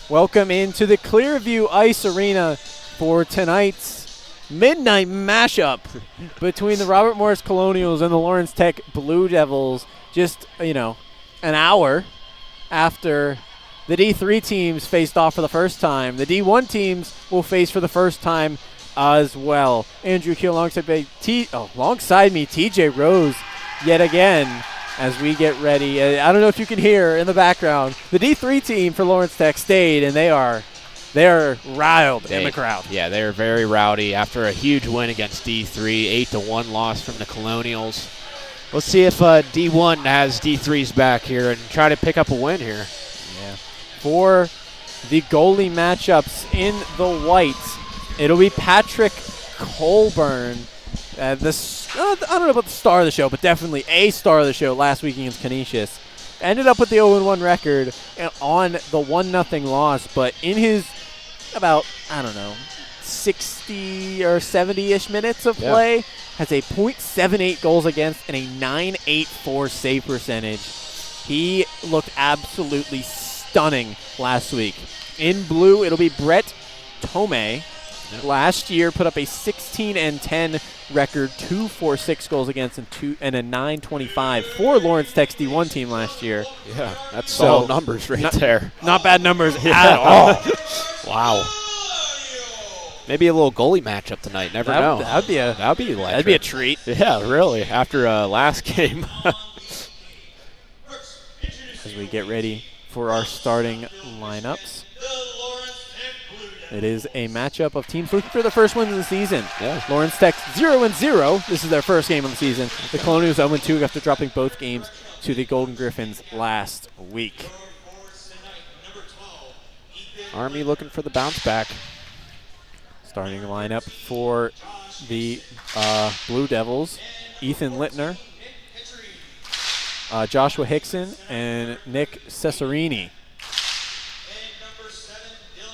Welcome into the Clearview Ice Arena for tonight's midnight mashup between the Robert Morris Colonials and the Lawrence Tech Blue Devils. Just, an hour after the D3 teams faced off for the first time. The D1 teams will face for the first time as well. Andrew Keel alongside me, TJ Rose, yet again, as we get ready. I don't know if you can hear in the background, the D3 team for Lawrence Tech stayed, and they're riled in the crowd. Yeah, they're very rowdy after a huge win against D3, 8-1 loss from the Colonials. Let's see if D1 has D3's back here and try to pick up a win here. Yeah. For the goalie matchups in the whites, it'll be Patrick Colburn. I don't know about the star of the show, but definitely a star of the show last week against Canisius. Ended up with the 0-1 record on the 1-0 loss, but in his about, 60 or 70-ish minutes of play, has a .78 goals against and a .984 save percentage. He looked absolutely stunning last week. In blue, it'll be Brett Tomei. Last year, put up a 16-10 record, 246 goals against and a .925 for Lawrence Tech's D1 team last year. Yeah, that's solid numbers there. Not bad numbers at all. Wow. Maybe a little goalie matchup tonight. Never know. That'd be a treat. Yeah, really. After last game. As we get ready for our starting lineups. It is a matchup of teams looking for the first wins of the season. Yeah. Lawrence Tech 0-0. This is their first game of the season. The Colonials 0-2 after dropping both games to the Golden Griffins last week. Army looking for the bounce back. Starting lineup for the Blue Devils, Ethan Littner, Joshua Hickson, and Nick Cesarini.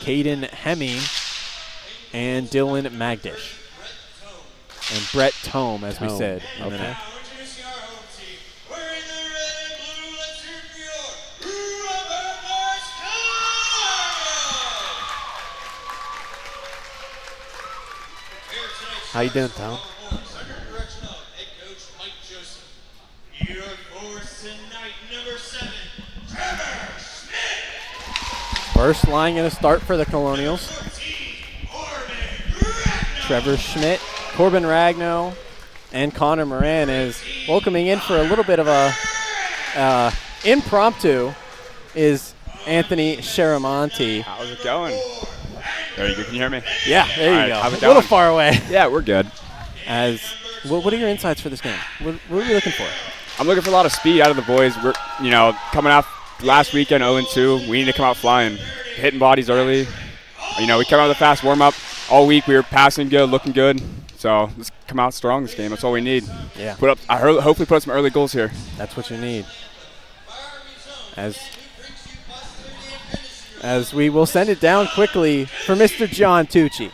Caden Hemme and Dylan Magdish. And Brett Tome, as we said. Okay. How you doing, Tom? First line going to start for the Colonials. Trevor Schmidt, Corbin Ragno, and Connor Moran is welcoming in for a little bit of a impromptu is Anthony Sharamonti. How's it going? There you go. Can you hear me? Yeah, there you go. How's it A little going? far away. Yeah, we're good. What are your insights for this game? What are we looking for? I'm looking for a lot of speed out of the boys. We're, coming off last weekend 0-2. We need to come out flying, hitting bodies early. We came out with a fast warm-up. All week we were passing good, looking good. So let's come out strong this game. That's all we need. Yeah. Hopefully put up some early goals here. That's what you need. As we will send it down quickly for Mr. John Tucci.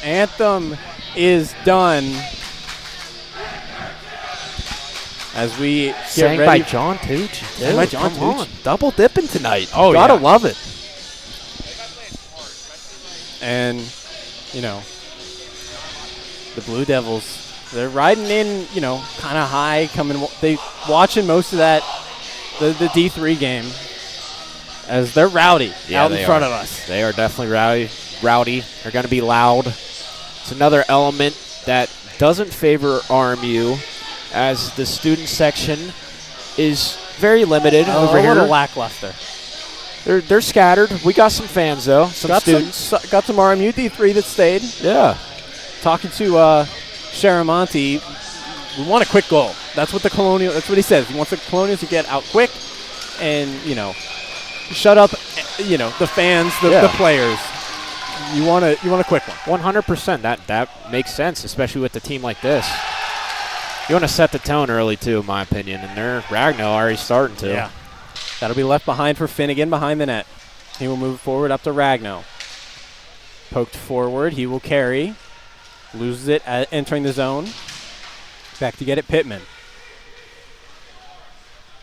Anthem is done. As we get Sang ready. by John Tucci. Sang by John Come on. Tucci. Double dipping tonight. Oh, Gotta yeah. love it. And, you know, the Blue Devils, they're riding in, you know, kind of high, they watching most of that, the D3 game, as they're rowdy out in front of us. They are definitely rowdy. They're going to be loud. It's another element that doesn't favor RMU, as the student section is very limited over A here. little lackluster. They're scattered. We got some fans, though, some students. Got some RMU D3 that stayed. Yeah. Talking to Sharamonti, we want a quick goal. That's what that's what he says. He wants the Colonials to get out quick and, you know, shut up, you know, the fans, the players. You want a quick one. 100%. That makes sense, especially with a team like this. You want to set the tone early, too, in my opinion, and Ragno already starting to. Yeah. That'll be left behind for Finnegan behind the net. He will move forward up to Ragno. Poked forward. He will carry. Loses it entering the zone. Back to get it, Pittman.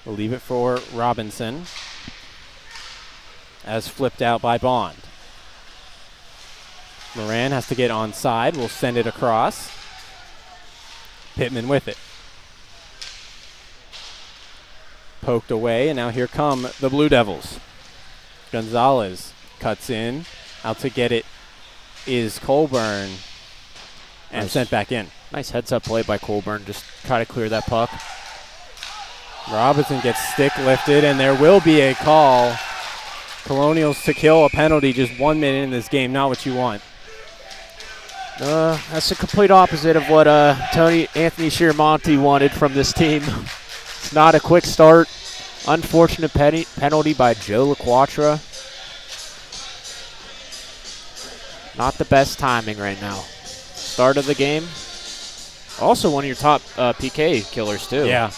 We'll leave it for Robinson. As flipped out by Bond. Moran has to get onside. We'll send it across. Pittman with it. Poked away, and now here come the Blue Devils. Gonzalez cuts in. Out to get it is Colburn. And Nice. Sent back in. Nice heads-up play by Colburn. Just try to clear that puck. Robinson gets stick lifted, and there will be a call. Colonials to kill a penalty just 1 minute in this game. Not what you want. That's the complete opposite of what Anthony Shiramonti wanted from this team. It's not a quick start. Unfortunate penalty by Joe LaQuatra. Not the best timing right now. Start of the game. Also one of your top PK killers, too. Yeah.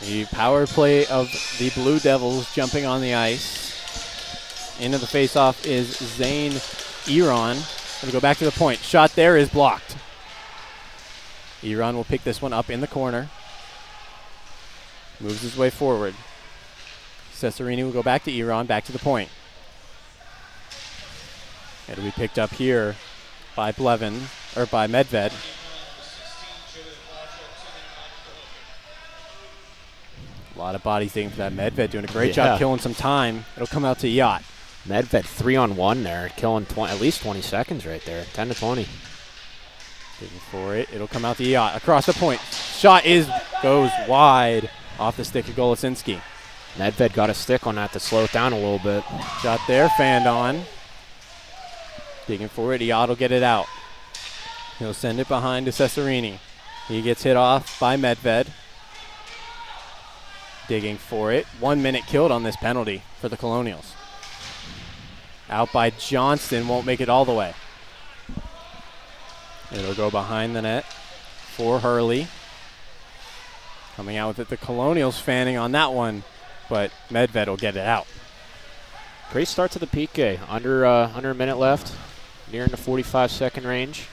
The power play of the Blue Devils jumping on the ice. Into the faceoff is Zane Eron. Going to go back to the point. Shot there is blocked. Eron will pick this one up in the corner. Moves his way forward. Cesarini will go back to Eron, back to the point. It'll be picked up here by Blevin, or by Medved. A lot of bodies digging for that. Medved doing a great job killing some time. It'll come out to Yacht. Medved 3-on-1 there, killing at least 20 seconds right there, 10 to 20. Digging for it. It'll come out to Yacht. Across the point. Shot goes wide off the stick of Golosinski. Medved got a stick on that to slow it down a little bit. Shot there, fanned on. Digging for it. Yacht will get it out. He'll send it behind to Cesarini. He gets hit off by Medved. Digging for it. 1 minute killed on this penalty for the Colonials. Out by Johnston, won't make it all the way. It'll go behind the net for Hurley. Coming out with it, the Colonials fanning on that one, but Medved will get it out. Great start to the PK. Under a minute left, nearing the 45-second range.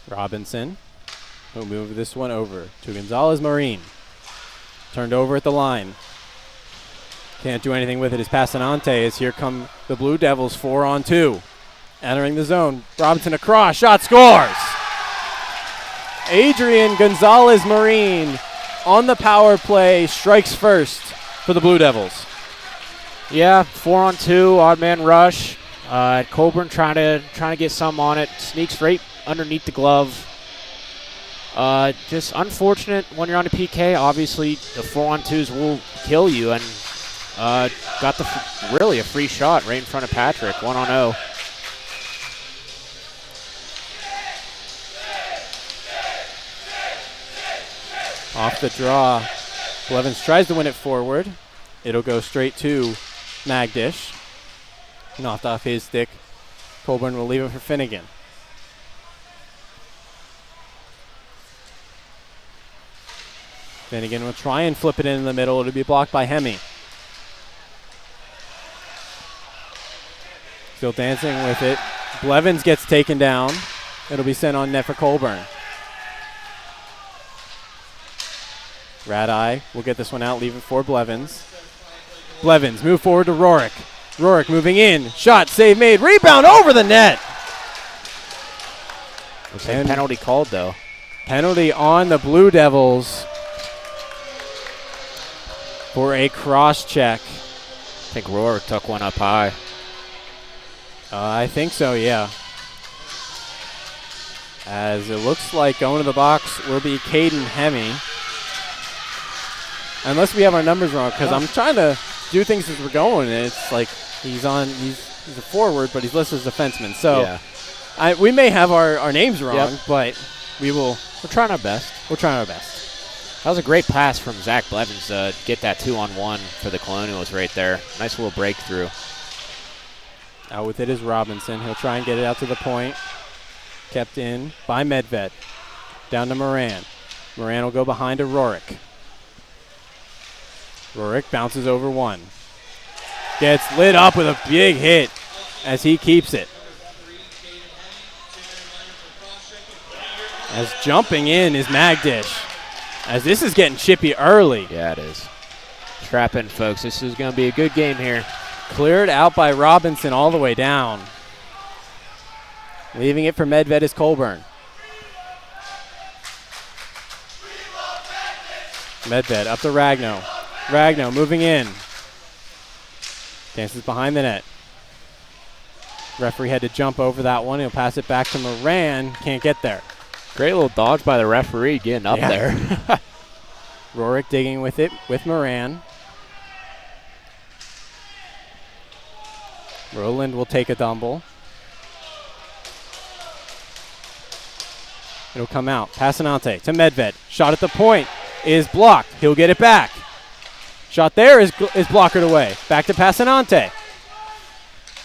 Robinson will move this one over to Gonzalez Marine. Turned over at the line. Can't do anything with it as Passanante as here come the Blue Devils 4-on-2. Entering the zone. Robinson across. Shot scores. Adrian Gonzalez Marine on the power play strikes first for the Blue Devils. Yeah, 4-on-2, odd man rush. Colburn trying to get some on it. Sneaks right underneath the glove. Just unfortunate when you're on a PK. Obviously, the 4-on-2s will kill you, and got really a free shot right in front of Patrick, 1-on-0. Off the draw, Blevins tries to win it forward. It'll go straight to Magdish. Knocked off his stick. Colburn will leave it for Finnegan. Finnegan will try and flip it in the middle. It'll be blocked by Hemme. Still dancing with it. Blevins gets taken down. It'll be sent on net for Colburn. Rat-Eye will get this one out, leaving for Blevins. Blevins move forward to Rorick. Rorick moving in. Shot, save made. Rebound over the net. Looks like penalty called, though. Penalty on the Blue Devils for a cross check. I think Rorick took one up high. I think so, yeah. As it looks like going to the box will be Caden Hemme. Unless we have our numbers wrong, because I'm trying to do things as we're going, and it's like he's a forward, but he's listed as a defenseman. So yeah. We may have our names wrong, but we're trying our best. We're trying our best. That was a great pass from Zach Blevins to get that 2-on-1 for the Colonials right there. Nice little breakthrough. Out with it is Robinson. He'll try and get it out to the point. Kept in by Medved. Down to Moran. Moran will go behind to Rorick. Rorick bounces over one. Gets lit up with a big hit as he keeps it. As jumping in is Magdish. As this is getting chippy early. Yeah, it is. Strap in, folks. This is going to be a good game here. Cleared out by Robinson all the way down. Leaving it for Medved is Colburn. Medved up to Ragno. Ragno moving in. Dances behind the net. Referee had to jump over that one. He'll pass it back to Moran. Can't get there. Great little dodge by the referee getting up there. Rorick digging with it with Moran. Roland will take a dumble. It'll come out. Passanante to Medved. Shot at the point is blocked. He'll get it back. Shot there is blockered away. Back to Passanante.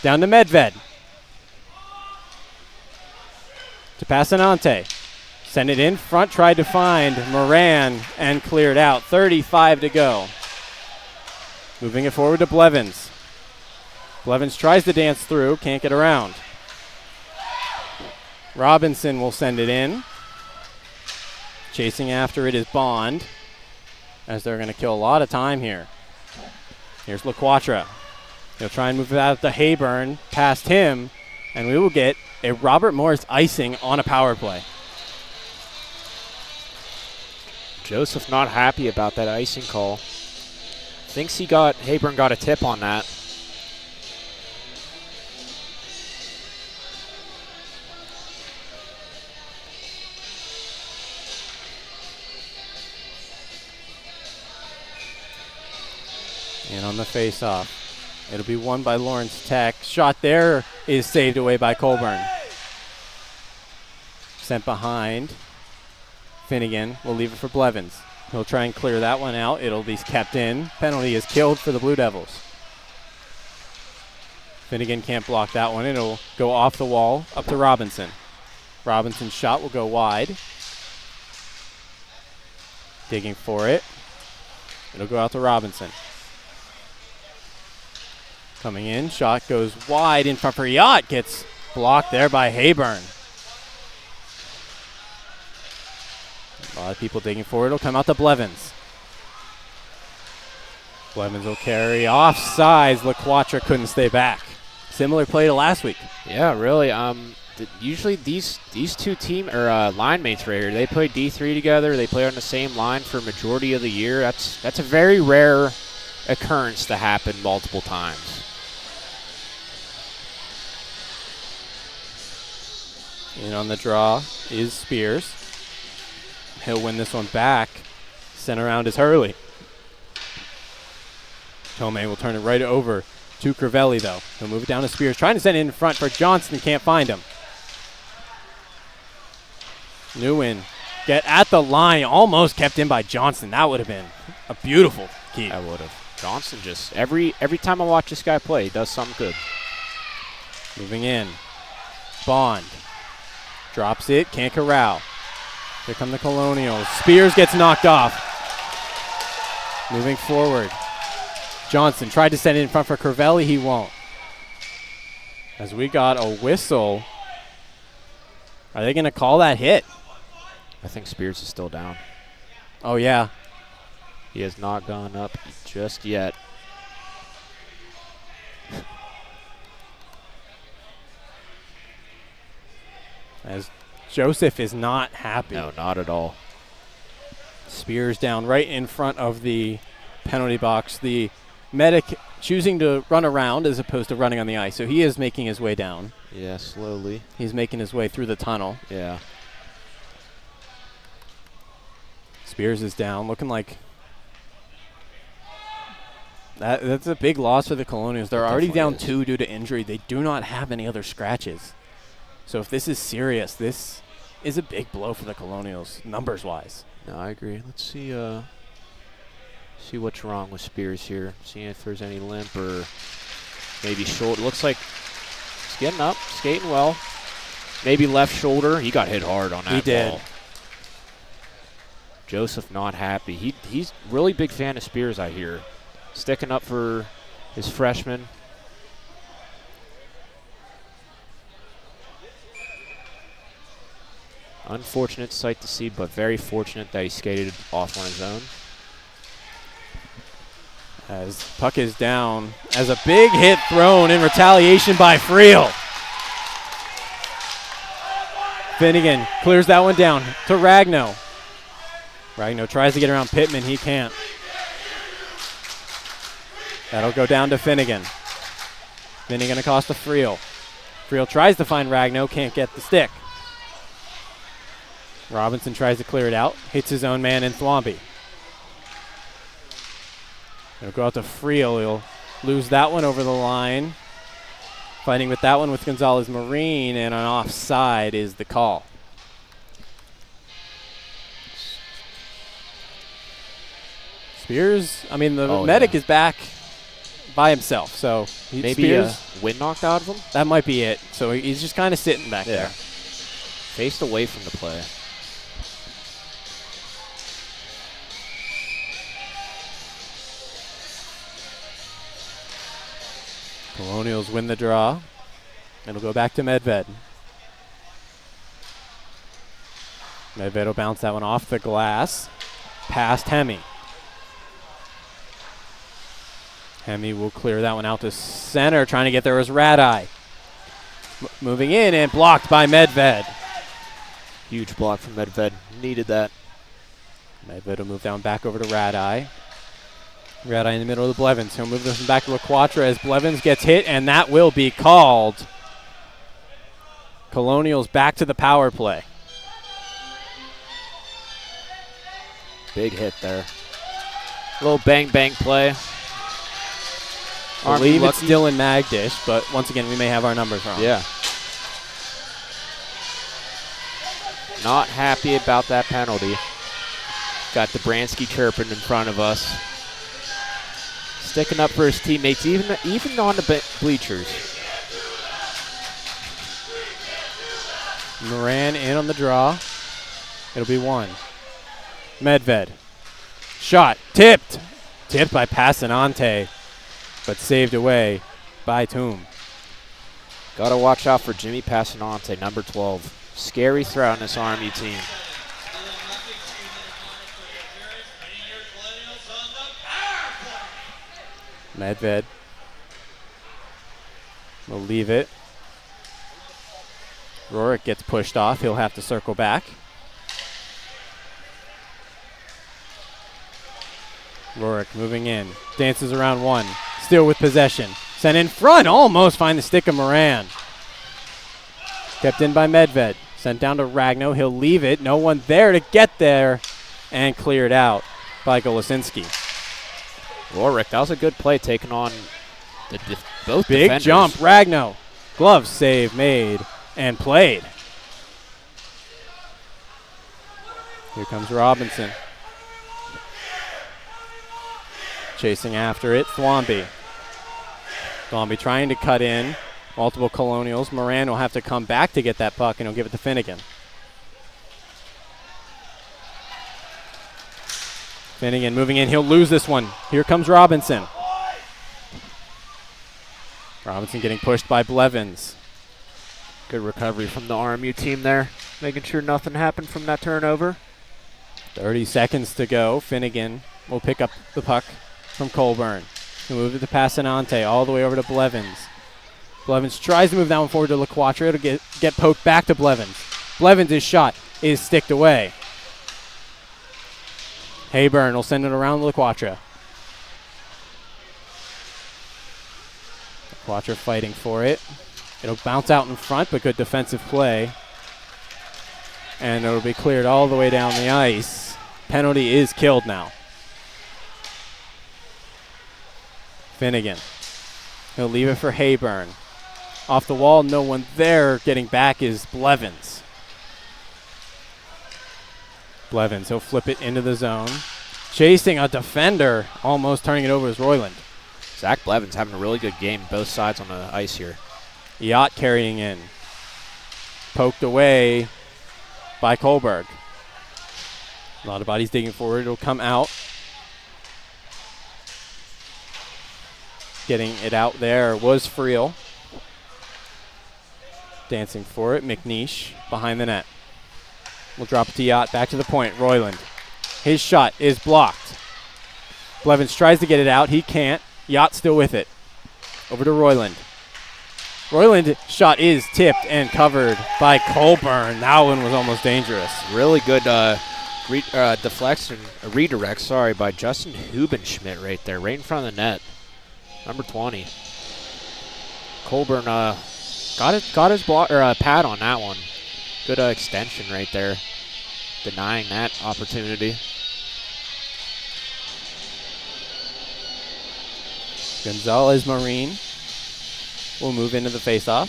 Down to Medved. To Passanante. Send it in front. Tried to find Moran and cleared out. 35 to go. Moving it forward to Blevins. Blevins tries to dance through. Can't get around. Robinson will send it in. Chasing after it is Bond, as they're going to kill a lot of time here. Here's LaQuatra. He'll try and move it out to Hayburn, past him, and we will get a Robert Morris icing on a power play. Joseph not happy about that icing call. Thinks Hayburn got a tip on that. And on the face-off, it'll be won by Lawrence Tech. Shot there is saved away by Colburn. Sent behind. Finnegan will leave it for Blevins. He'll try and clear that one out. It'll be kept in. Penalty is killed for the Blue Devils. Finnegan can't block that one. It'll go off the wall up to Robinson. Robinson's shot will go wide. Digging for it. It'll go out to Robinson. Coming in, shot goes wide in front for Yacht. Gets blocked there by Hayburn. A lot of people digging forward. It'll come out to Blevins. Blevins will carry offsides. LaQuatra couldn't stay back. Similar play to last week. Yeah, really. Usually these two line mates right here, they play D3 together. They play on the same line for a majority of the year. That's a very rare occurrence to happen multiple times. In on the draw is Spears. He'll win this one back. Sent around is Hurley. Tomei will turn it right over to Crivelli, though. He'll move it down to Spears. Trying to send it in front for Johnston. Can't find him. Nguyen get at the line. Almost kept in by Johnston. That would have been a beautiful keep. I would have. Johnston just, every time I watch this guy play, he does something good. Moving in. Bond. Drops it. Can't corral. Here come the Colonials. Spears gets knocked off. Moving forward. Johnson tried to send it in front for Crivelli. He won't. As we got a whistle. Are they going to call that hit? I think Spears is still down. Oh, yeah. He has not gone up just yet. As Joseph is not happy. No, not at all. Spears down right in front of the penalty box. The medic choosing to run around as opposed to running on the ice. So he is making his way down. Yeah, slowly. He's making his way through the tunnel. Yeah. Spears is down, looking like that's a big loss for the Colonials. They're already down 2 due to injury. They do not have any other scratches. So if this is serious, this is a big blow for the Colonials, numbers-wise. No, I agree. Let's see what's wrong with Spears here. See if there's any limp or maybe shoulder. Looks like he's getting up, skating well. Maybe left shoulder. He got hit hard on that He did. ball. Joseph not happy. He's really big fan of Spears, I hear. Sticking up for his freshman. Unfortunate sight to see, but very fortunate that he skated off on his own. As puck is down, as a big hit thrown in retaliation by Friel. Finnegan clears that one down to Ragno. Ragno tries to get around Pittman. He can't. That'll go down to Finnegan. Finnegan across to Friel. Friel tries to find Ragno, can't get the stick. Robinson tries to clear it out, hits his own man in Thwomby. It'll go out to Friel. He'll lose that one over the line. Fighting with that one with Gonzalez Marine, and an offside is the call. Spears, I mean, the medic is back by himself, so maybe Spears, wind knocked out of him? that might be it. So he's just kind of sitting back there. Faced away from the play. Colonials win the draw. It'll go back to Medved. Medved will bounce that one off the glass. Past Hemi. Hemi will clear that one out to center. Trying to get there was Radai. Moving in and blocked by Medved. Huge block from Medved. Needed that. Medved will move down back over to Radai. Radai in the middle of the Blevins. He'll move this one back to LaQuatra as Blevins gets hit, and that will be called. Colonials back to the power play. Big hit there. Little bang-bang play. I believe it's still in Magdish, but once again, we may have our numbers wrong. Yeah. Not happy about that penalty. Got Dobransky chirping in front of us. Sticking up for his teammates, even on the bleachers. Moran in on the draw. It'll be one. Medved. Shot. Tipped. Tipped by Passanante, but saved away by Toom. Got to watch out for Jimmy Passanante, number 12. Scary threat on this Army team. Medved will leave it. Rorik gets pushed off. He'll have to circle back. Rorik moving in. Dances around one. Still with possession. Sent in front. Almost find the stick of Moran. Kept in by Medved. Sent down to Ragno. He'll leave it. No one there to get there. And cleared out by Golosinski. Rorik, that was a good play taking on both Big defenders. jump. Ragno. Glove save made and played. Here comes Robinson. Chasing after it. Thwomby. Thwomby trying to cut in. Multiple Colonials. Moran will have to come back to get that puck, and he'll give it to Finnegan. Finnegan moving in. He'll lose this one. Here comes Robinson. Robinson getting pushed by Blevins. Good recovery from the RMU team there, making sure nothing happened from that turnover. 30 seconds to go. Finnegan will pick up the puck from Colburn. He'll move it to Passanante all the way over to Blevins. Blevins tries to move that one forward to LaQuatra. It'll get poked back to Blevins. Blevins' shot is sticked away. Hayburn will send it around LaQuatra. LaQuatra fighting for it. It'll bounce out in front, but good defensive play. And it'll be cleared all the way down the ice. Penalty is killed now. Finnegan. He'll leave it for Hayburn. Off the wall, no one there. Getting back is Blevins. Blevins, he'll flip it into the zone. Chasing a defender, almost turning it over is Royland. Zach Blevins having a really good game, both sides on the ice here. Yacht carrying in. Poked away by Kohlberg. A lot of bodies digging forward. It'll come out. Getting it out there was Friel. Dancing for it. McNeish behind the net. We'll drop it to Yacht. Back to the point. Royland. His shot is blocked. Blevins tries to get it out. He can't. Yacht still with it. Over to Royland. Royland's shot is tipped and covered by Colburn. That one was almost dangerous. Really good deflection, redirect, by Justin Hubenschmidt right there, right in front of the net. Number 20. Colburn got his pad on that one. Good extension right there, denying that opportunity. Gonzalez Marine will move into the faceoff.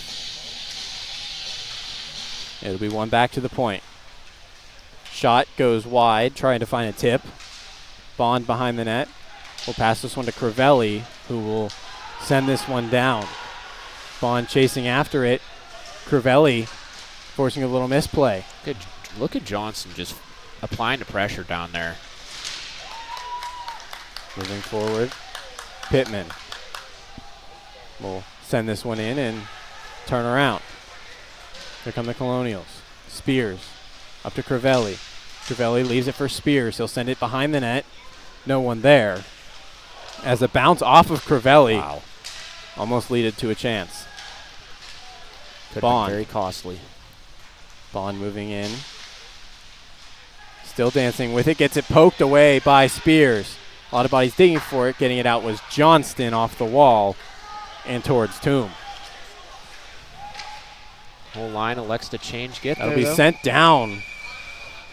It'll be one back to the point. Shot goes wide, trying to find a tip. Bond behind the net. We'll pass this one to Crivelli, who will send this one down. Bond chasing after it. Crivelli forcing a little misplay. Good. Look at Johnson just applying the pressure down there. Moving forward. Pittman will send this one in and turn around. Here come the Colonials. Spears up to Crivelli. Crivelli leaves it for Spears. He'll send it behind the net. No one there. As a bounce off of Crivelli, wow, almost leaded to a chance. Could Bond. be very costly. Bond moving in. Still dancing with it. Gets it poked away by Spears. A lot of bodies digging for it. Getting it out was Johnston off the wall and towards Toom. Whole line elects to change. That'll be sent down.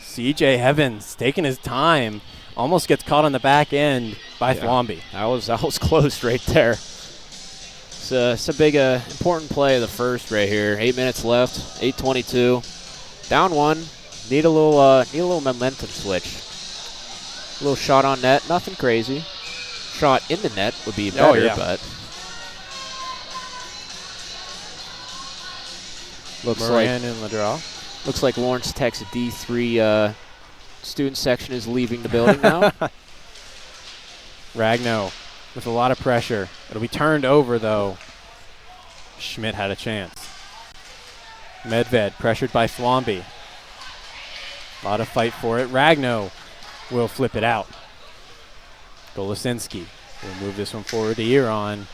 CJ Evans taking his time. Almost gets caught on the back end by Thwomby. That was close right there. It's a big important play of the first right here. 8 minutes left. 8:22. Down one. Need a little momentum switch. A little shot on net. Nothing crazy. Shot in the net would be better, but Moran in the draw. Looks like Lawrence Tech's D3 student section is leaving the building now. Ragno with a lot of pressure. It'll be turned over, though. Schmidt had a chance. Medved pressured by Thwomby. A lot of fight for it. Ragno will flip it out. Golosinski will move this one forward to Iron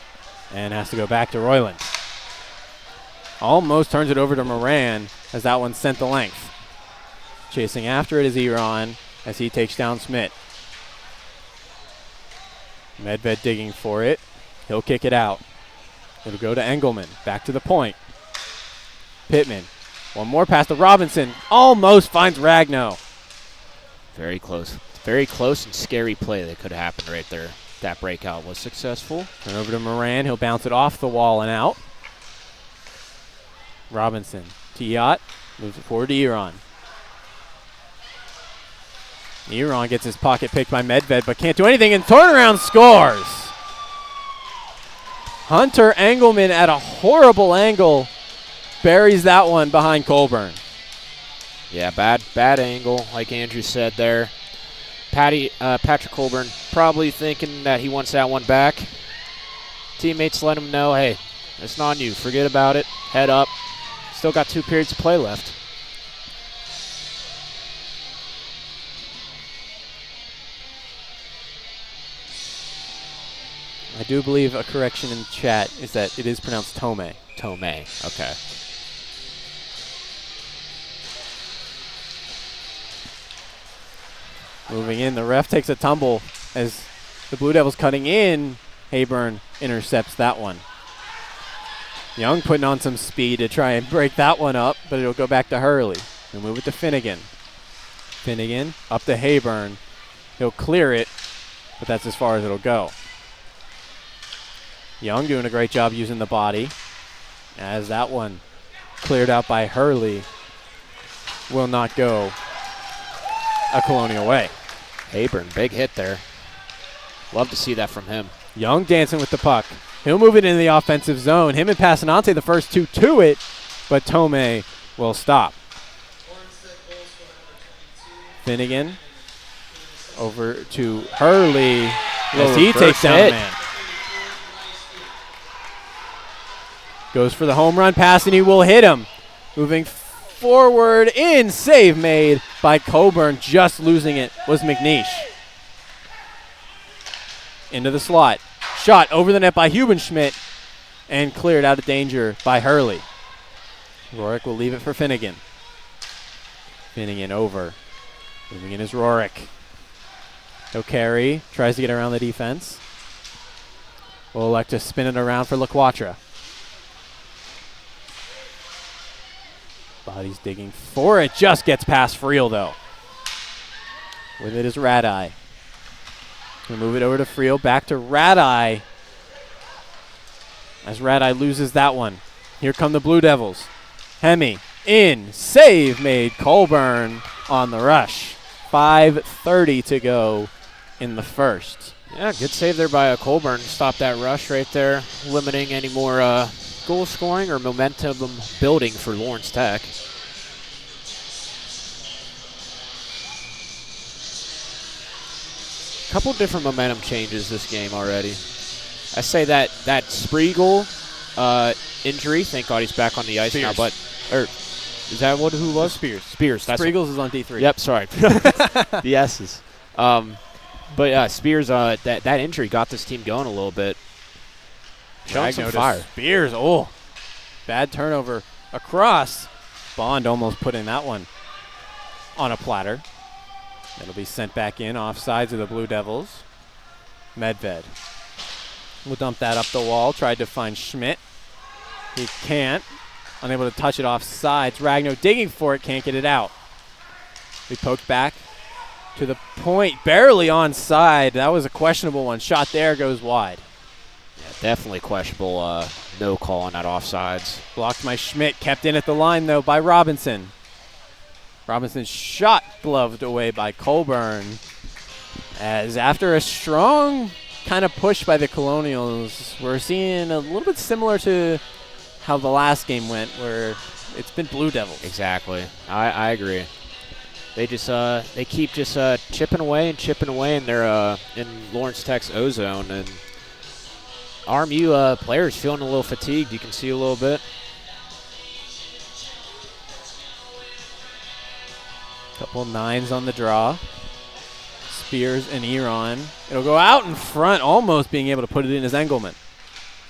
and has to go back to Royland. Almost turns it over to Moran as that one sent the length. Chasing after it is Iran as he takes down Schmidt. Medved digging for it. He'll kick it out. It'll go to Engelman. Back to the point. Pittman. One more pass to Robinson. Almost finds Ragno. Very close. Very close and scary play that could have happened right there. That breakout was successful. Turn over to Moran. He'll bounce it off the wall and out. Robinson to Yacht. Moves it forward to Iran. Iran gets his pocket picked by Medved, but can't do anything, and turnaround scores. Hunter Engelman at a horrible angle buries that one behind Colburn. Yeah, bad angle, like Andrew said there. Patrick Colburn probably thinking that he wants that one back. Teammates let him know, hey, It's not on you. Forget about it. Head up. Still got 2 periods of play left. I do believe a correction in chat is that it is pronounced Tome. Tome. Okay. Moving in, the ref takes a tumble as the Blue Devils cutting in. Hayburn intercepts that one. Young putting on some speed to try and break that one up, but it'll go back to Hurley. He'll move it to Finnegan. Finnegan up to Hayburn. He'll clear it, but that's as far as it'll go. Young doing a great job using the body, as that one cleared out by Hurley will not go a Colonial way. Hayburn, big hit there. Love to see that from him. Young dancing with the puck. He'll move it into the offensive zone. Him and Passanante, the first two to it, but Tome will stop. Finnegan over to Hurley as he takes down a man. Goes for the home run pass, and he will hit him. Moving forward in, save made by Coburn. Just losing it was McNeish. Into the slot. Shot over the net by Hubenschmidt and cleared out of danger by Hurley. Rorick will leave it for Finnegan. Finnegan over. Moving in is Rorick. He'll carry. Tries to get around the defense. Will elect to spin it around for LaQuatra. Body's digging for it. Just gets past Friel, though. With it is Radeye. We'll move it over to Friel. Back to Radeye. As Radeye loses that one. Here come the Blue Devils. Hemi in. Save made. Colburn on the rush. 5:30 to go in the first. Yeah, good save there by Colburn. Stop that rush right there, limiting any more goal scoring or momentum building for Lawrence Tech. Couple different momentum changes this game already. I say that Spriegel injury, thank God he's back on the ice now, but is that who was? Spears. That's Spriegels is on D3. Yep, sorry. The S's. But yeah, Spears, that injury got this team going a little bit. Showing some fire. Spears, bad turnover across. Bond almost putting that one on a platter. It'll be sent back in, offsides of the Blue Devils. Medved will dump that up the wall. Tried to find Schmidt. He can't. Unable to touch it off sides. Ragno digging for it, can't get it out. He poked back to the point, barely onside. That was a questionable one. Shot there, goes wide. Yeah, definitely questionable no call on that offsides. Blocked by Schmidt, kept in at the line though by Robinson. Robinson's shot gloved away by Colburn. As after a strong kind of push by the Colonials, we're seeing a little bit similar to how the last game went, where it's been Blue Devils. Exactly. I agree. They just they keep just chipping away in their in Lawrence Tech's O-zone, and RMU players feeling a little fatigued. You can see a little bit. Couple nines on the draw. Spears and Eron. It'll go out in front, almost being able to put it in as Engelman.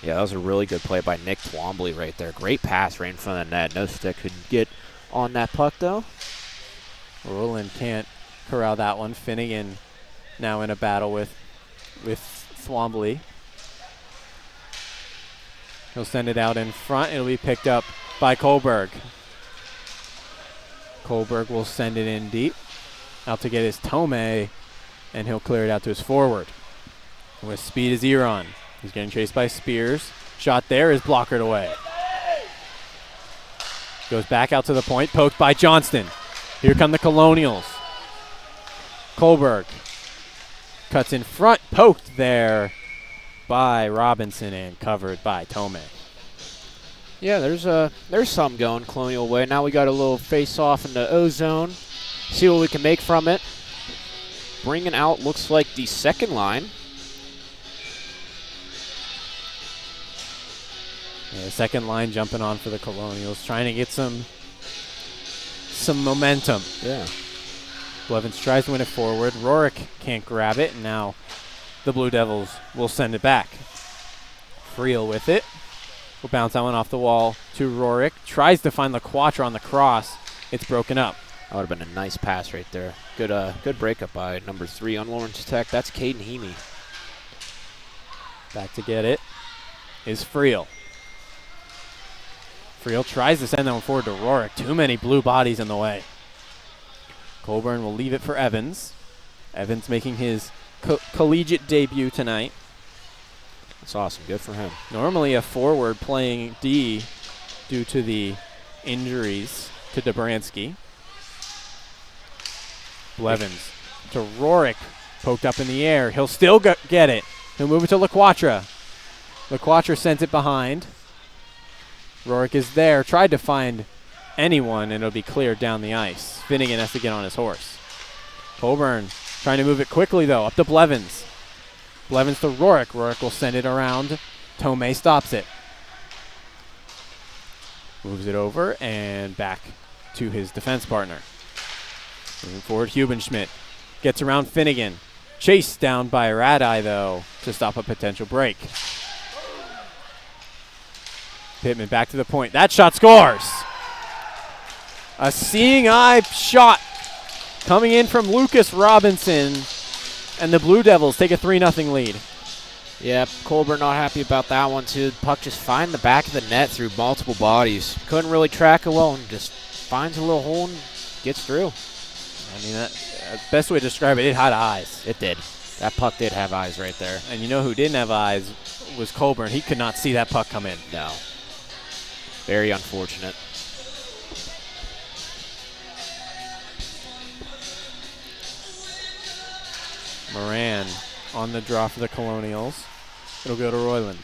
Yeah, that was a really good play by Nick Twombly right there. Great pass right in front of the net. No stick could get on that puck, though. Roland can't corral that one. Finnegan now in a battle with Twombly. He'll send it out in front. It'll be picked up by Kohlberg. Kohlberg will send it in deep. Out to get his Tome, and he'll clear it out to his forward. With speed is Eron. He's getting chased by Spears. Shot there is blockered away. Goes back out to the point, poked by Johnston. Here come the Colonials. Kohlberg cuts in front, poked there by Robinson and covered by Tome. Yeah, there's some going Colonial way. Now we got a little face-off in the O-zone. See what we can make from it. Bringing out looks like the second line. Yeah, the second line jumping on for the Colonials, trying to get some momentum. Yeah. Blevins tries to win it forward. Rorik can't grab it, and now the Blue Devils will send it back. Friel with it. Will bounce that one off the wall to Rorik. Tries to find LaQuatra on the cross. It's broken up. That would have been a nice pass right there. Good breakup by number 3 on Lawrence Tech. That's Caden Heaney. Back to get it is Friel. Friel tries to send that one forward to Rorik. Too many blue bodies in the way. Colburn will leave it for Evans. Evans making his collegiate debut tonight. That's awesome. Good for him. Normally a forward playing D due to the injuries to Dobransky. Blevins to Rorik. Poked up in the air. He'll still get it. He'll move it to LaQuatra. LaQuatra sends it behind. Rorik is there. Tried to find anyone, and it'll be cleared down the ice. Finnegan has to get on his horse. Colburn trying to move it quickly, though, up to Blevins. Blevins to Rorik. Rorik will send it around. Tomei stops it. Moves it over and back to his defense partner. Moving forward, Hubenschmidt gets around Finnegan. Chased down by Radai, though, to stop a potential break. Pittman back to the point. That shot scores! A seeing eye shot coming in from Lucas Robinson, and the Blue Devils take a 3-0 lead. Yep, Colburn not happy about that one, too. The puck just finds the back of the net through multiple bodies. Couldn't really track it well and just finds a little hole and gets through. I mean, that best way to describe it, it had eyes. It did. That puck did have eyes right there. And you know who didn't have eyes was Colburn. He could not see that puck come in. No. Very unfortunate. Moran on the draw for the Colonials. It'll go to Royland.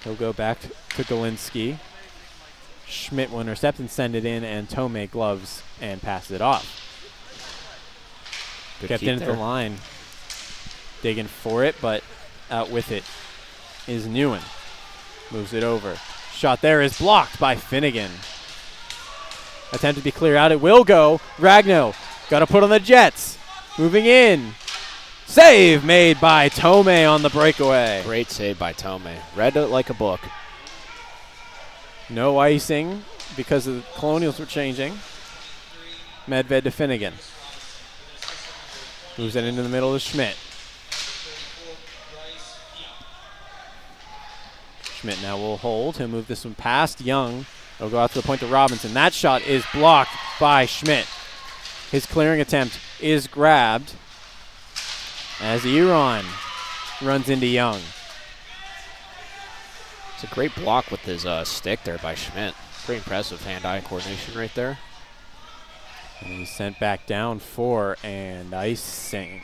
He'll go back to Galinsky. Schmidt will intercept and send it in, and Tomei gloves and passes it off. Good Kept in at the line. Digging for it, but out with it is Newen. Moves it over. Shot there is blocked by Finnegan. Attempt to be clear out. It will go. Ragno got to put on the Jets. Moving in. Save made by Tomei on the breakaway. Great save by Tomei. Read it like a book. No icing because the Colonials were changing. Medved to Finnegan. Moves it into the middle to Schmidt. Schmidt now will hold. He'll move this one past Young. It'll go out to the point to Robinson. That shot is blocked by Schmidt. His clearing attempt is grabbed as Eron runs into Young. It's a great block with his stick there by Schmidt. Pretty impressive hand-eye coordination right there. And he's sent back down for and icing.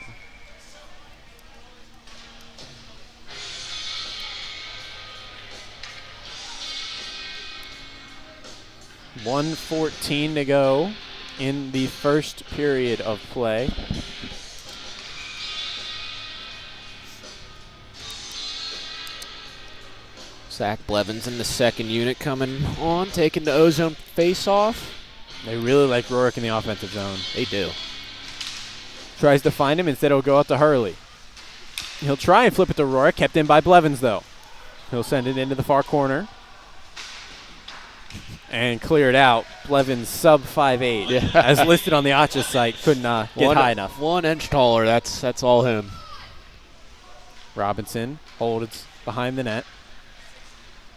.114 to go in the first period of play. Zach Blevins in the second unit coming on, taking the ozone face-off. They really like Rorik in the offensive zone. They do. Tries to find him. Instead, it'll go out to Hurley. He'll try and flip it to Rorik. Kept in by Blevins, though. He'll send it into the far corner. And clear it out. Blevins sub 5'8", yeah. as listed on the ACHA site. Couldn't get high enough. 1 inch taller. That's all him. Robinson holds behind the net.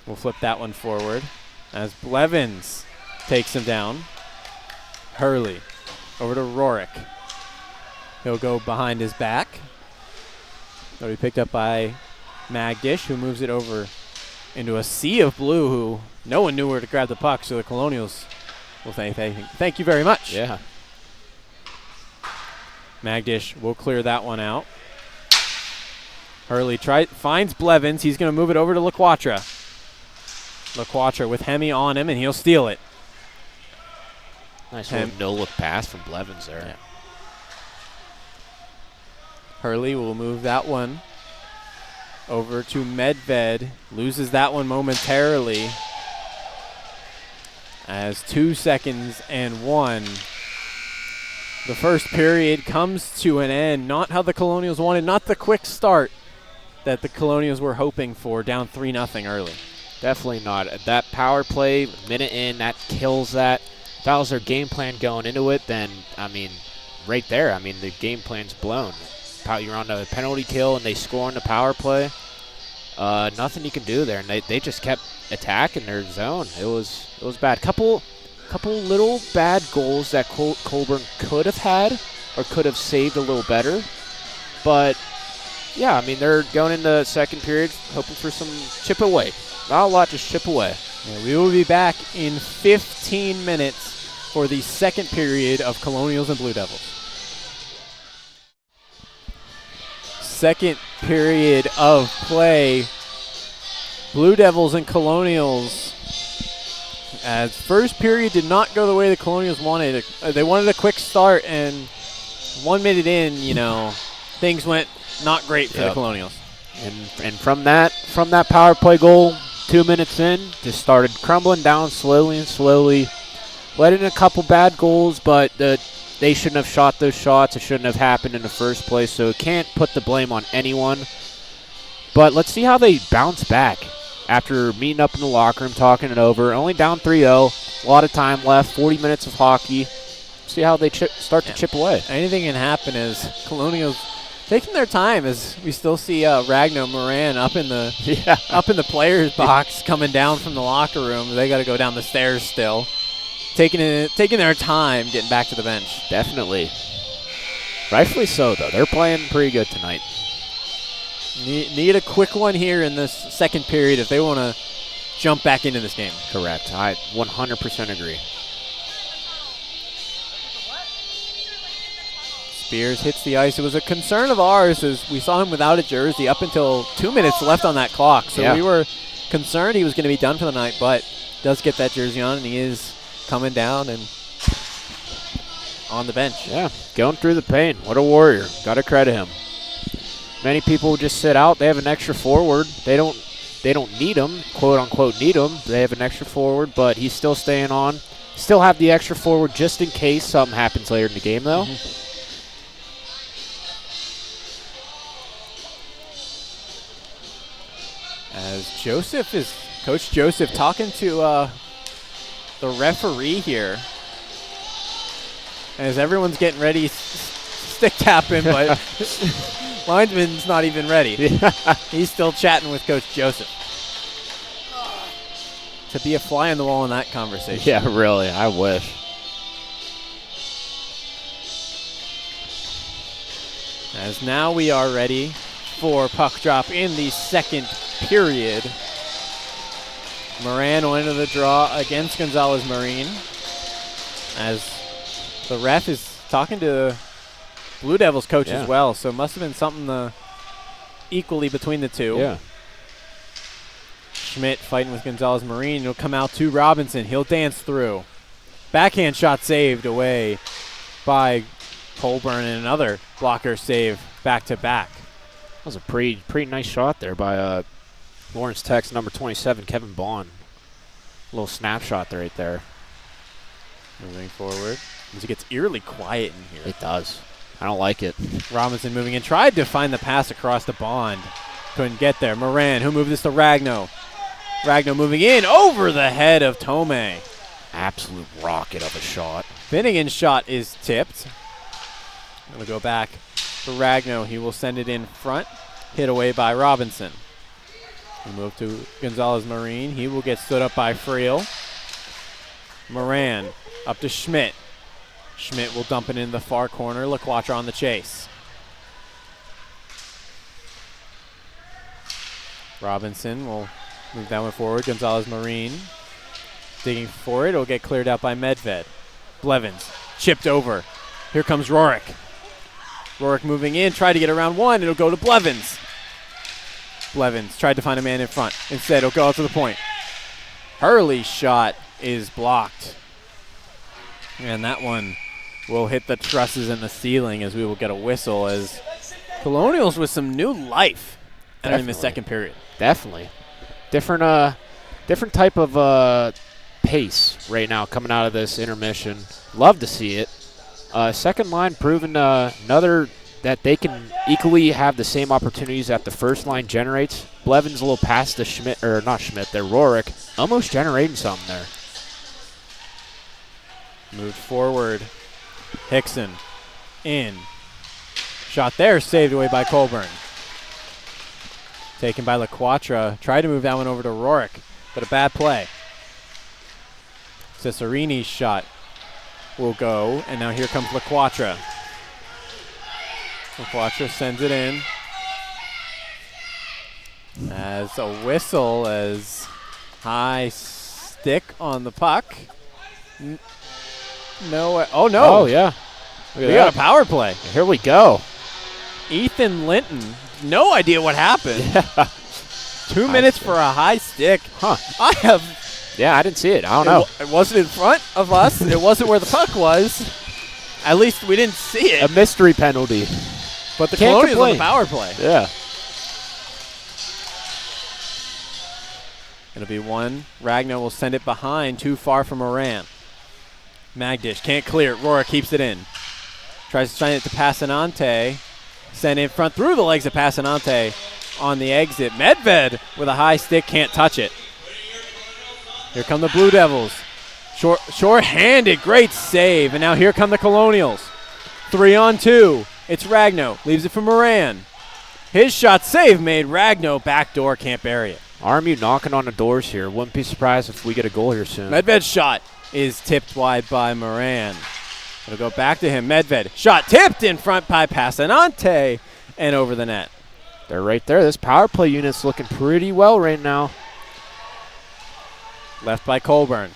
We'll flip that one forward as Blevins takes him down. Hurley over to Rorik. He'll go behind his back. It'll be picked up by Magdish, who moves it over into a sea of blue, who no one knew where to grab the puck, so the Colonials will thank you very much. Yeah. Magdish will clear that one out. Hurley finds Blevins. He's going to move it over to LaQuatra. LaQuatra with Hemi on him, and he'll steal it. Nice little no-look pass from Blevins there. Yeah. Hurley will move that one Over to Medved. Loses that one momentarily. As 2 seconds and 1. The first period comes to an end. Not how the Colonials wanted. Not the quick start that the Colonials were hoping for. Down 3-0 early. Definitely not. That power play, minute in, that kills that. If that was their game plan going into it, then, I mean, right there, I mean, the game plan's blown. You're on a penalty kill, and they score on the power play. Nothing you can do there, and they just kept attacking their zone. It was bad. Couple little bad goals that Colburn could have had or could have saved a little better. But, yeah, I mean, they're going into the second period hoping for some chip away. Not a lot, just chip away. Yeah, we will be back in 15 minutes for the second period of Colonials and Blue Devils. Second period of play. Blue Devils and Colonials. As first period did not go the way the Colonials wanted. They wanted a quick start, and 1 minute in, things went not great for the Colonials. And from that power play goal, 2 minutes in, just started crumbling down slowly and slowly. Let in a couple bad goals, but they shouldn't have shot those shots. It shouldn't have happened in the first place, so can't put the blame on anyone. But let's see how they bounce back after meeting up in the locker room, talking it over. Only down 3-0, a lot of time left, 40 minutes of hockey. See how they start to chip away. Anything can happen as Colonials taking their time, as we still see Ragnar Moran up in the players' box coming down from the locker room. They got to go down the stairs still. Taking their time getting back to the bench. Definitely. Rightfully so, though. They're playing pretty good tonight. Need a quick one here in this second period if they want to jump back into this game. Correct. I 100% agree. Spears hits the ice. It was a concern of ours as we saw him without a jersey up until 2 minutes left on that clock. So we were concerned he was going to be done for the night, but does get that jersey on, and he is coming down and on the bench. Yeah, going through the pain. What a warrior. Got to credit him. Many people just sit out. They have an extra forward. They don't need him, quote unquote need him. They have an extra forward, but he's still staying on. Still have the extra forward just in case something happens later in the game, though. Mm-hmm. As Coach Joseph talking to the referee here, as everyone's getting ready, stick tapping, but lineman's not even ready. He's still chatting with Coach Joseph. To be a fly on the wall in that conversation. Yeah, really. I wish. As now we are ready for puck drop in the second period. Moran will enter the draw against Gonzalez Marine, as the ref is talking to Blue Devils coach as well, so it must have been something equally between the two. Yeah. Schmidt fighting with Gonzalez Marine. He'll come out to Robinson. He'll dance through. Backhand shot saved away by Colburn, and another blocker save back-to-back. That was a pretty nice shot there by Lawrence Tech's number 27, Kevin Bond. A little snapshot right there. Moving forward. As it gets eerily quiet in here. It does. I don't like it. Robinson moving in. Tried to find the pass across the Bond. Couldn't get there. Moran, who moved this to Ragno. Ragno moving in over the head of Tomei. Absolute rocket of a shot. Finnegan's shot is tipped. Going to go back for Ragno. He will send it in front. Hit away by Robinson. We move to Gonzalez Marine. He will get stood up by Friel. Moran up to Schmidt. Schmidt will dump it in the far corner. LaQuatra on the chase. Robinson will move that one forward. Gonzalez Marine digging for it. It'll get cleared out by Medved. Blevins chipped over. Here comes Rorik. Rorik moving in. Tried to get around one. It'll go to Blevins. Blevins tried to find a man in front. Instead, it'll go out to the point. Hurley's shot is blocked. And that one will hit the trusses in the ceiling, as we will get a whistle, as Colonials with some new life entering the second period. Definitely. Different type of pace right now coming out of this intermission. Love to see it. Second line proving another that they can equally have the same opportunities that the first line generates. Blevins a little past the Schmidt, or not Schmidt, they're Rorick, almost generating something there. Moved forward. Hickson in. Shot there, saved away by Colburn. Taken by LaQuatra. Tried to move that one over to Rorick, but a bad play. Cesarini's shot will go, and now here comes LaQuatra. LaQuatra sends it in. As a whistle, as high stick on the puck. No. Oh, no. Oh, yeah. We got a power play. Here we go. Ethan Linton. No idea what happened. Yeah. 2 minutes for a high stick. Huh. Yeah, I didn't see it. I don't know. It wasn't in front of us. It wasn't where the puck was. At least we didn't see it. A mystery penalty. But the Can't Colonials on complain. the power play. Yeah. It'll be one. Ragnar will send it behind, too far from Moran. Magdish can't clear it. Rohrer keeps it in. Tries to send it to Passanante. Send it in front through the legs of Passanante on the exit. Medved with a high stick, can't touch it. Here come the Blue Devils. Short-handed, great save. And now here come the Colonials. 3-on-2. It's Ragno. Leaves it for Moran. His shot save made. Ragno backdoor, can't bury it. RMU knocking on the doors here. Wouldn't be surprised if we get a goal here soon. Medved's shot is tipped wide by Moran. It'll go back to him. Medved. Shot tipped in front by Passanante and over the net. They're right there. This power play unit's looking pretty well right now. Left by Colburn.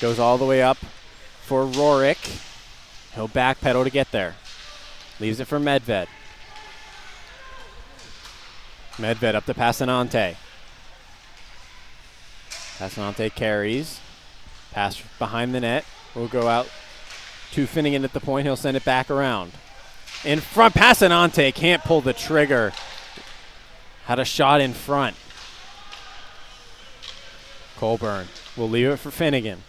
Goes all the way up for Rorick. He'll backpedal to get there. Leaves it for Medved. Medved up to Passanante. Passanante carries. Pass behind the net. Will go out to Finnegan at the point. He'll send it back around. In front, Passanante can't pull the trigger. Had a shot in front. Colburn will leave it for Finnegan.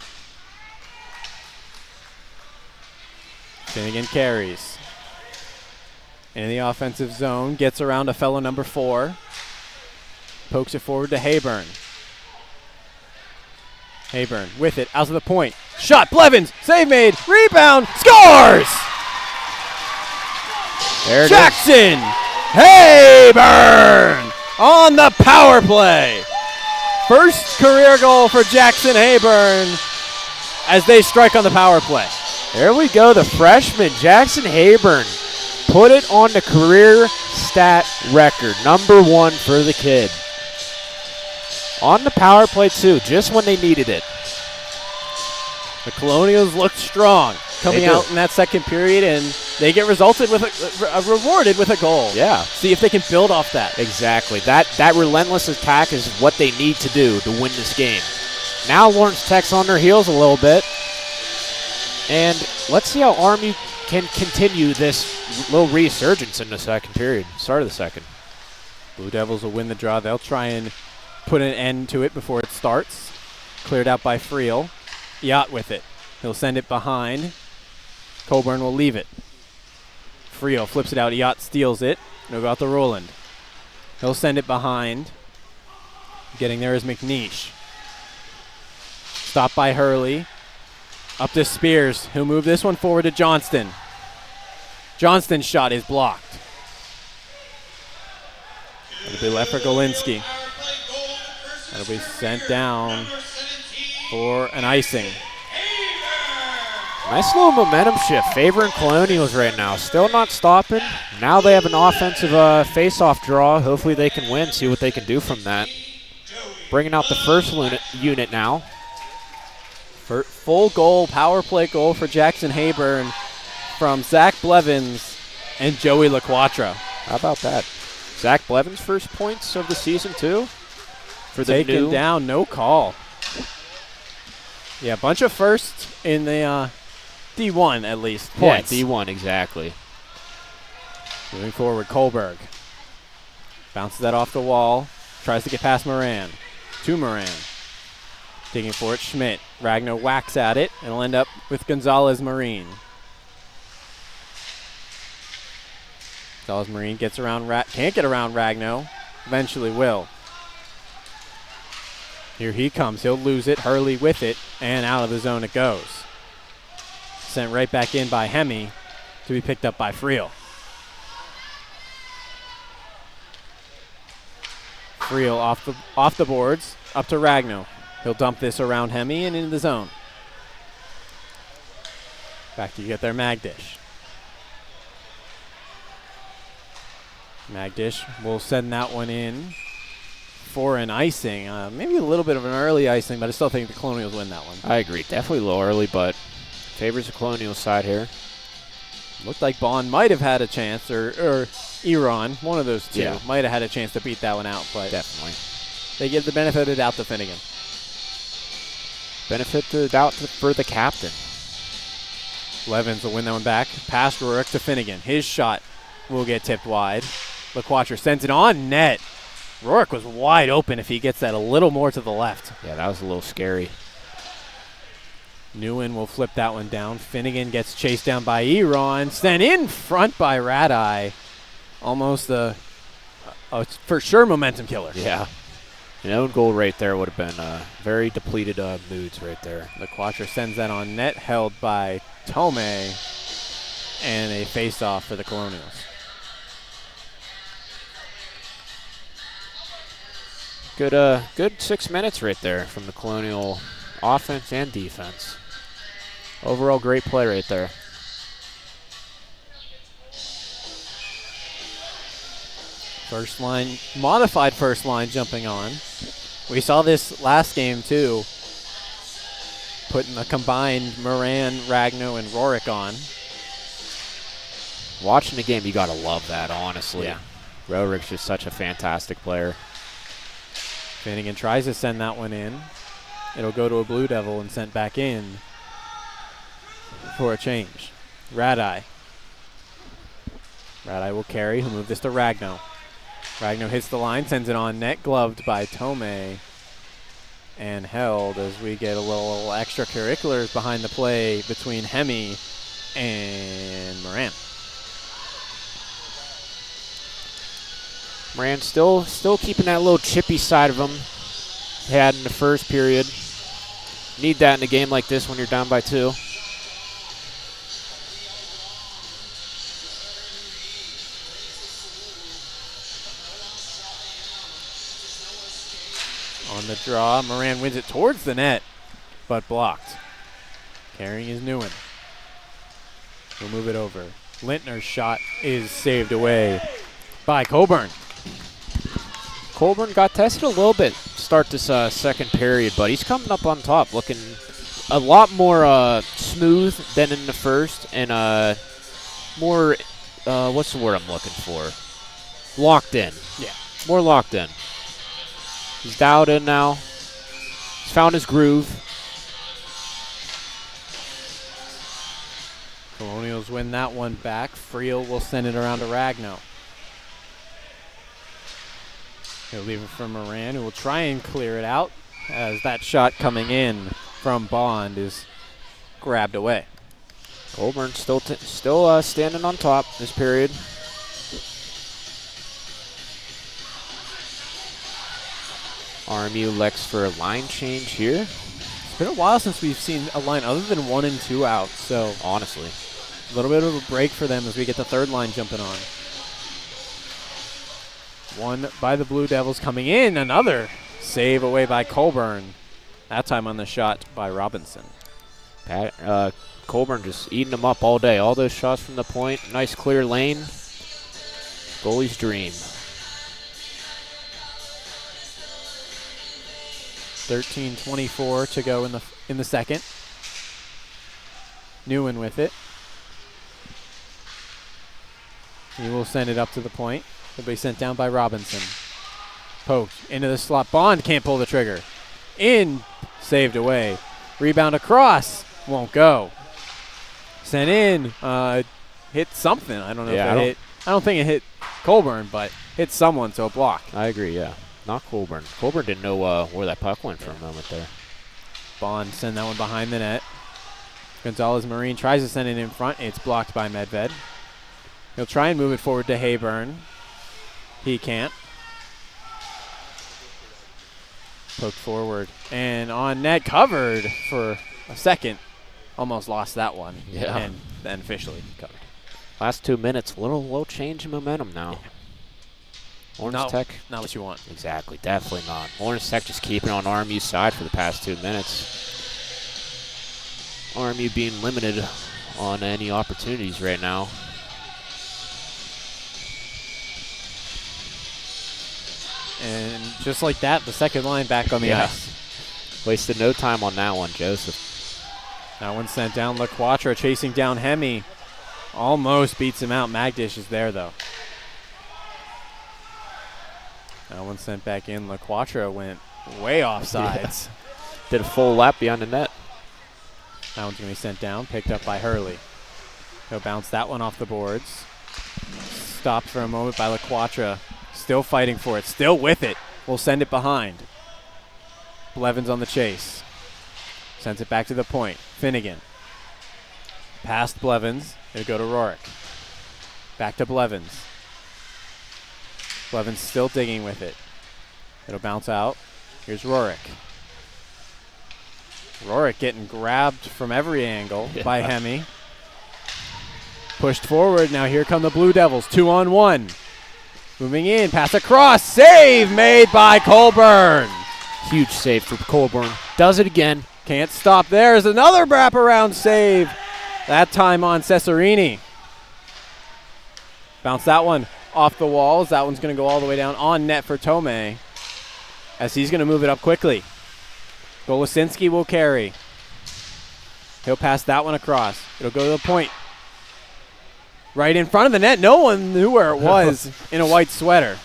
Finnegan carries. In the offensive zone, gets around a fellow number 4. Pokes it forward to Hayburn. Hayburn with it, out to the point. Shot, Blevins, save made, rebound, scores! There it Jackson Hayburn on the power play. First career goal for Jackson Hayburn as they strike on the power play. There we go. The freshman, Jackson Hayburn, put it on the career stat record. Number 1 for the kid. On the power play, too, just when they needed it. The Colonials looked strong coming out in that second period, and they get rewarded with a goal. Yeah. See if they can build off that. Exactly. That relentless attack is what they need to do to win this game. Now Lawrence Tech's on their heels a little bit. And let's see how Army can continue this little resurgence in the second period. Start of the second. Blue Devils will win the draw. They'll try and put an end to it before it starts. Cleared out by Friel. Yacht with it. He'll send it behind. Colburn will leave it. Friel flips it out. Yacht steals it. He'll go out to Roland. He'll send it behind. Getting there is McNeish. Stopped by Hurley. Up to Spears. He'll move this one forward to Johnston. Johnston's shot is blocked. It'll be left for Golinski. That'll be sent down for an icing. Nice little momentum shift favoring Colonials right now. Still not stopping. Now they have an offensive face-off draw. Hopefully they can win, see what they can do from that. Bringing out the first unit now. Full goal, power play goal for Jackson Hayburn from Zach Blevins and Joey LaQuatra. How about that? Zach Blevins' first points of the season, too. For the Taken down, no call. Yeah, a bunch of firsts in the D1 at least. Points. Yeah, D1, exactly. Moving forward, Kohlberg. Bounces that off the wall. Tries to get past Moran. To Moran. Digging for it, Schmidt. Ragno whacks at it, and will end up with Gonzalez Marine. Gonzalez Marine gets around, can't get around Ragno. Eventually will. Here he comes. He'll lose it. Hurley with it, and out of the zone it goes. Sent right back in by Hemi to be picked up by Friel. Friel off the boards, up to Ragno. He'll dump this around Hemi and into the zone. Back to you get their Magdish. Magdish will send that one in for an icing. Maybe a little bit of an early icing, but I still think the Colonials win that one. I agree. Definitely a little early, but favors the Colonials side here. Looked like Bond might have had a chance, or Iran, one of those two, might have had a chance to beat that one out, but definitely they give the benefit of the doubt to Finnegan. Benefit the doubt for the captain. Levens will win that one back. Past Rourke to Finnegan. His shot will get tipped wide. LaQuatra sends it on net. Rourke was wide open if he gets that a little more to the left. Yeah, that was a little scary. Newen will flip that one down. Finnegan gets chased down by Iran. Sent in front by Radai. Almost a for sure momentum killer. Yeah. An own goal right there would have been very depleted moods right there. LaQuatra sends that on net, held by Tome, and a face-off for the Colonials. Good 6 minutes right there from the Colonial offense and defense. Overall, great play right there. First line, modified first line jumping on. We saw this last game too, putting a combined Moran, Ragno, and Rorik on. Watching the game, you got to love that, honestly. Yeah. Rorik's just such a fantastic player. Finnegan tries to send that one in. It'll go to a Blue Devil and sent back in for a change. Radai. Radai will carry. He'll move this to Ragno. Ragno hits the line, sends it on net, gloved by Tome, and held as we get a little extracurriculars behind the play between Hemi and Moran. Moran still keeping that little chippy side of him he had in the first period. Need that in a game like this when you're down by 2. On the draw, Moran wins it towards the net, but blocked. Carrying is Newen. He'll move it over. Lintner's shot is saved away by Coburn. Colburn got tested a little bit start this second period, but he's coming up on top looking a lot more smooth than in the first and more, what's the word I'm looking for? Locked in. Yeah. More locked in. He's dialed in now. He's found his groove. Colonials win that one back. Friel will send it around to Ragno. He'll leave it for Moran, who will try and clear it out as that shot coming in from Bond is grabbed away. Colburn still standing on top this period. RMU elects for a line change here. It's been a while since we've seen a line other than 1 and 2 out, so honestly, a little bit of a break for them as we get the third line jumping on. One by the Blue Devils coming in. Another save away by Colburn. That time on the shot by Robinson. Colburn just eating them up all day. All those shots from the point. Nice clear lane. Goalie's dream. 13:24 to go in the second. Newen with it. He will send it up to the point. It'll be sent down by Robinson. Poked into the slot. Bond can't pull the trigger. In, saved away. Rebound across, won't go. Sent in, hit something. I don't know if it hit. I don't think it hit Colburn, but hit someone, so a block. I agree, yeah. Not Colburn. Colburn didn't know where that puck went for a moment there. Bond send that one behind the net. Gonzalez Marine tries to send it in front. It's blocked by Medved. He'll try and move it forward to Hayburn. He can't. Poked forward. And on net, covered for a second. Almost lost that one. Yeah. And then officially covered. Last 2 minutes, little change in momentum now. Lawrence Tech. Not what you want. Exactly, definitely not. Lawrence Tech just keeping on RMU's side for the past 2 minutes. RMU being limited on any opportunities right now. And just like that, the second line back on the ice. Wasted no time on that one, Joseph. That one sent down. LaQuatra chasing down Hemi. Almost beats him out. Magdish is there, though. That one sent back in. LaQuatra went way off sides. Did a full lap behind the net. That one's going to be sent down. Picked up by Hurley. He'll bounce that one off the boards. Stopped for a moment by LaQuatra. Still fighting for it. Still with it. We'll send it behind. Blevins on the chase. Sends it back to the point. Finnegan. Past Blevins. It'll go to Rorick. Back to Blevins. Blevins still digging with it. It'll bounce out. Here's Rorick. Rorick getting grabbed from every angle by Hemi. Pushed forward. Now here come the Blue Devils. 2-on-1. Moving in. Pass across. Save made by Colburn. Huge save for Colburn. Does it again. Can't stop. There's another wraparound save. That time on Cesarini. Bounce that one off the walls. That one's going to go all the way down on net for Tomei as he's going to move it up quickly. Golosinski will carry. He'll pass that one across. It'll go to the point. Right in front of the net. No one knew where it was in a white sweater.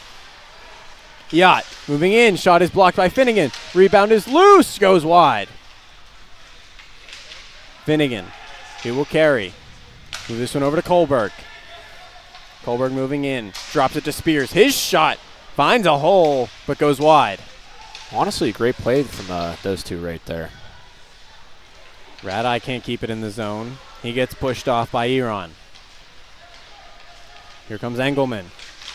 Yacht moving in. Shot is blocked by Finnegan. Rebound is loose. Goes wide. Finnegan. He will carry. Move this one over to Kohlberg. Kohlberg moving in. Drops it to Spears. His shot finds a hole, but goes wide. Honestly, a great play from those two right there. Radai can't keep it in the zone. He gets pushed off by Eron. Here comes Engelman.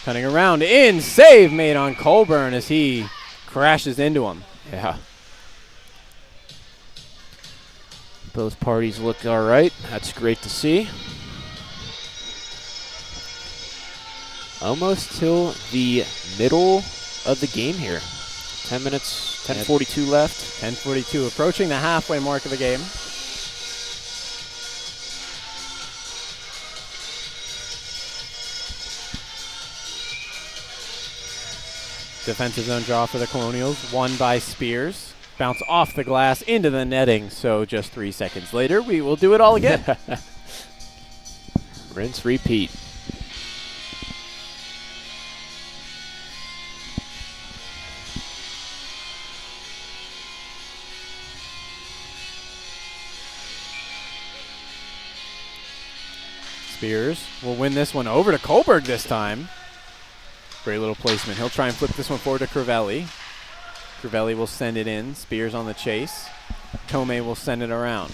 Cutting around. In. Save made on Colburn as he crashes into him. Yeah. Both parties look all right. That's great to see. Almost till the middle of the game here. 10 minutes, 10:42 left. 10:42, approaching the halfway mark of the game. Defensive zone draw for the Colonials, won by Spears. Bounce off the glass into the netting, so just 3 seconds later, we will do it all again. Rinse, repeat. Spears will win this one over to Kohlberg this time. Great little placement. He'll try and flip this one forward to Crivelli. Crivelli will send it in. Spears on the chase. Tomei will send it around.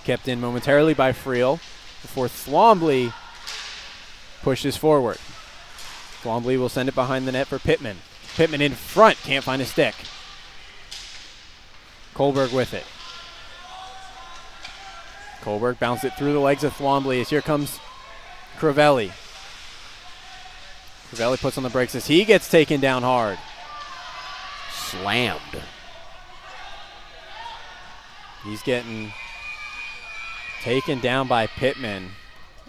Kept in momentarily by Friel before Thwombly pushes forward. Thwombly will send it behind the net for Pittman. Pittman in front. Can't find a stick. Kohlberg with it. Kohlberg bounced it through the legs of Thwombly as here comes Crivelli. Crivelli puts on the brakes as he gets taken down hard. Slammed. He's getting taken down by Pittman.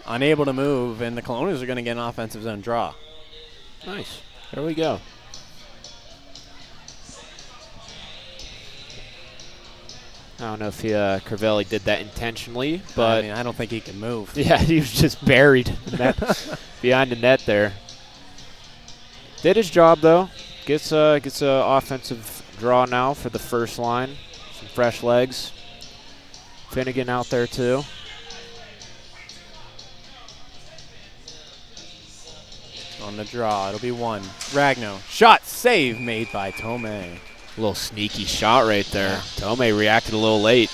Unable to move, and the Colonials are going to get an offensive zone draw. Nice. There we go. I don't know if Crivelli did that intentionally, but I don't think he can move. Yeah, he was just buried in that behind the net there. Did his job though. Gets a offensive draw now for the first line. Some fresh legs. Finnegan out there too. On the draw, it'll be one. Ragno, shot, save made by Tomei. A little sneaky shot right there. Tomei reacted a little late.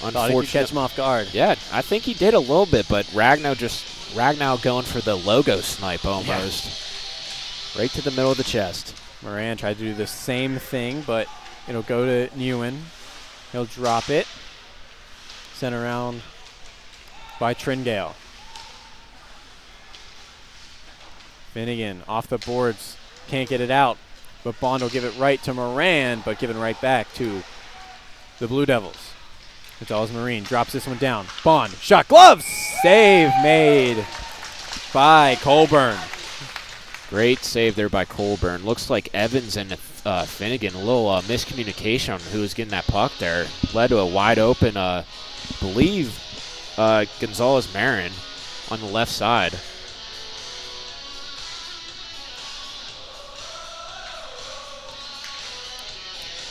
Thought he could catch him off guard. Yeah, I think he did a little bit, but Ragno going for the logo snipe almost. Yeah. Right to the middle of the chest. Moran tried to do the same thing, but it'll go to Newen. He'll drop it. Sent around by Tringale. Finnegan off the boards. Can't get it out, but Bond will give it right to Moran, but giving right back to the Blue Devils. It's always Marine. Drops this one down. Bond, shot, gloves! Save made by Colburn. Great save there by Colburn. Looks like Evans and Finnegan, a little miscommunication on who was getting that puck there. Led to a wide open, believe, Gonzalez Marin on the left side.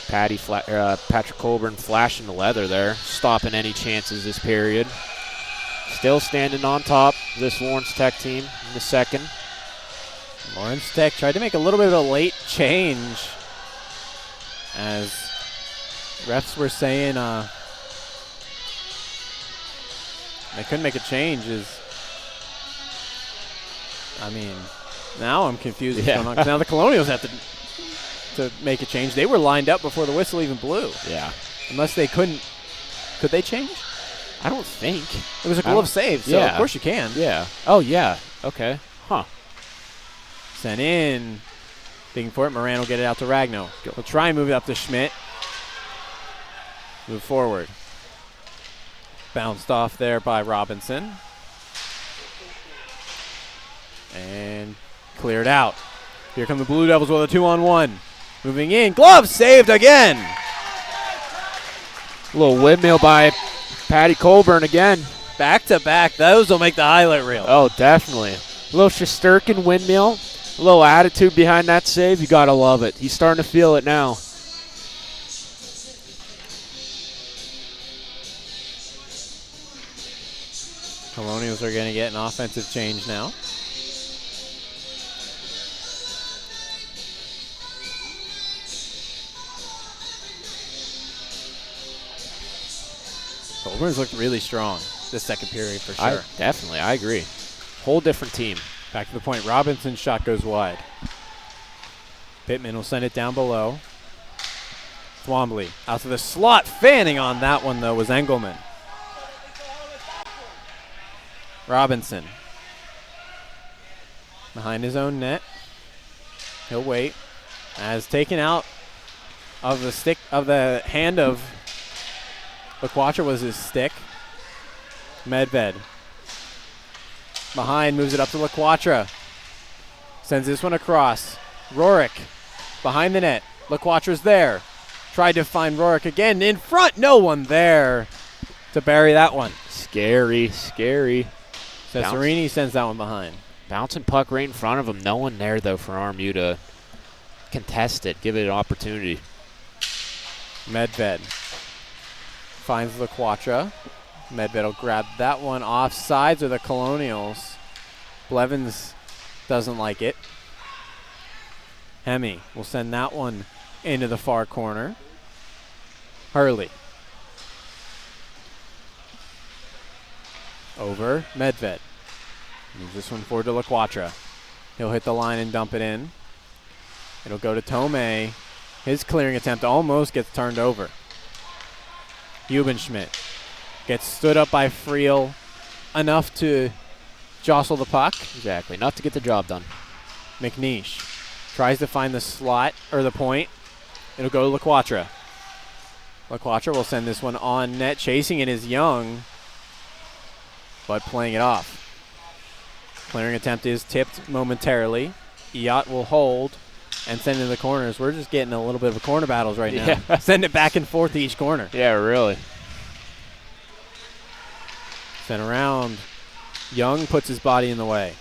Patrick Colburn flashing the leather there, stopping any chances this period. Still standing on top, this Lawrence Tech team in the second. Lawrence Tech tried to make a little bit of a late change, as refs were saying they couldn't make a change. Now I'm confused what's going on, 'cause now the Colonials have to make a change. They were lined up before the whistle even blew. Yeah. Unless they couldn't. Could they change? I don't think. It was a glove save, so of course you can. Yeah. Oh, yeah. Okay. Huh. Sent in. Digging for it. Moran will get it out to Ragno. He'll try and move it up to Schmidt. Move forward. Bounced off there by Robinson. And cleared out. Here come the Blue Devils with a 2-on-1. Moving in. Glove saved again. A little windmill by Patty Colburn again. Back to back. Those will make the highlight reel. Oh, definitely. A little Shesterkin windmill. A little attitude behind that save. You got to love it. He's starting to feel it now. Colonials are going to get an offensive change now. Colburn's looked really strong this second period for sure. I agree. Whole different team. Back to the point. Robinson's shot goes wide. Pittman will send it down below. Twombly out to the slot. Fanning on that one, though, was Engelman. Robinson. Behind his own net. He'll wait. As taken out of the stick of the hand of LaQuatra was his stick. Medved. Behind, moves it up to LaQuatra. Sends this one across. Rorik behind the net. LaQuatra's there. Tried to find Rorik again. In front, no one there to bury that one. Scary, scary. Cesarini sends that one behind. Bouncing puck right in front of him. No one there, though, for RMU to contest it. Give it an opportunity. Medved finds LaQuatra. Medved will grab that one off sides of the Colonials. Blevins doesn't like it. Hemi will send that one into the far corner. Hurley. Over Medved. Moves this one forward to LaQuatra. He'll hit the line and dump it in. It'll go to Tomei. His clearing attempt almost gets turned over. Hubenschmidt gets stood up by Friel enough to jostle the puck. Exactly, enough to get the job done. McNeish tries to find the slot, or the point. It'll go to LaQuatra. LaQuatra will send this one on net. Chasing it is Young, but playing it off. Clearing attempt is tipped momentarily. Iot will hold and send it to the corners. We're just getting a little bit of a corner battles right now. Yeah. Send it back and forth to each corner. Yeah, really. Sent around. Young puts his body in the way.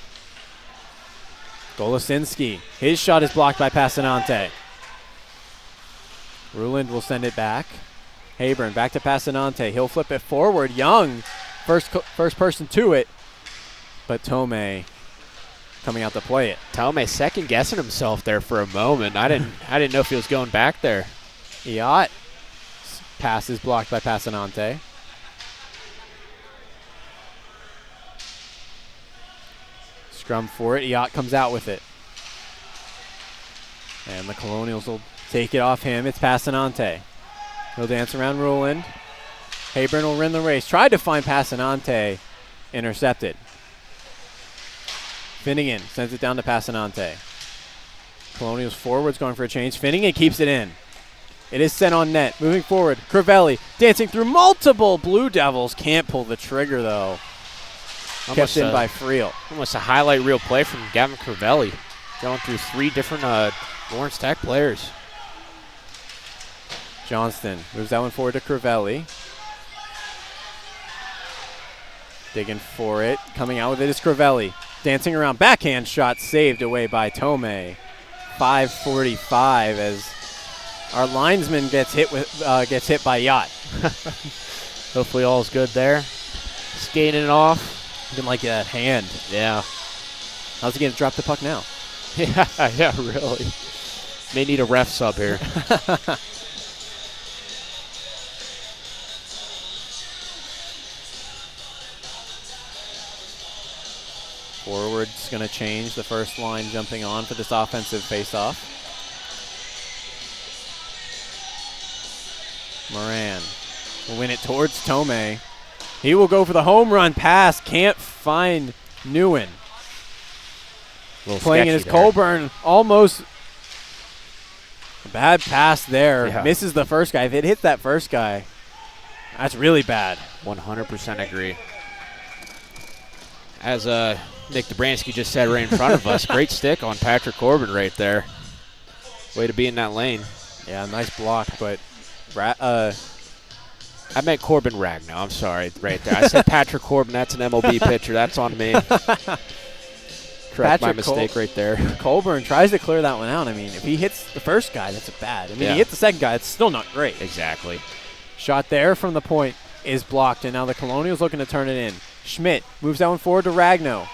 Golosinski. His shot is blocked by Passanante. Ruland will send it back. Hayburn back to Passanante. He'll flip it forward. Young, first person to it. But Tomei coming out to play it. Tome second guessing himself there for a moment. I didn't know if he was going back there. Yacht. Pass is blocked by Passanante. Scrum for it. Yacht comes out with it. And the Colonials will take it off him. It's Passanante. He'll dance around Ruland. Hayburn will win the race. Tried to find Passanante. Intercepted. Finnegan sends it down to Passanante. Colonials forwards going for a change. Finnegan keeps it in. It is sent on net. Moving forward. Crivelli dancing through multiple Blue Devils. Can't pull the trigger though. Kept in by Friel. Almost a highlight reel play from Gavin Crivelli. Going through 3 different Lawrence Tech players. Johnston moves that one forward to Crivelli. Digging for it. Coming out with it is Crivelli. Dancing around. Backhand shot saved away by Tome. 5:45 as our linesman gets hit by Yacht. Hopefully all's good there. Skating it off. Looking like that hand. Yeah. How's he going to drop the puck now? yeah, really. May need a ref sub here. Forward's going to change. The first line jumping on for this offensive faceoff. Moran will win it towards Tome. He will go for the home run pass. Can't find Newen. Playing in his Colburn. Almost a bad pass there. Yeah. Misses the first guy. If it hits that first guy, that's really bad. 100% agree. As Nick Dobransky just said right in front of us, great stick on Patrick Corbin right there. Way to be in that lane. Yeah, nice block, but I meant Corbin Ragnow. I'm sorry, right there. I said Patrick Corbin. That's an MLB pitcher. That's on me. Correct my mistake right there. Colburn tries to clear that one out. I mean, if he hits the first guy, that's bad. I mean, he hits the second guy, it's still not great. Exactly. Shot there from the point is blocked, and now the Colonials looking to turn it in. Schmidt moves that one forward to Ragnow.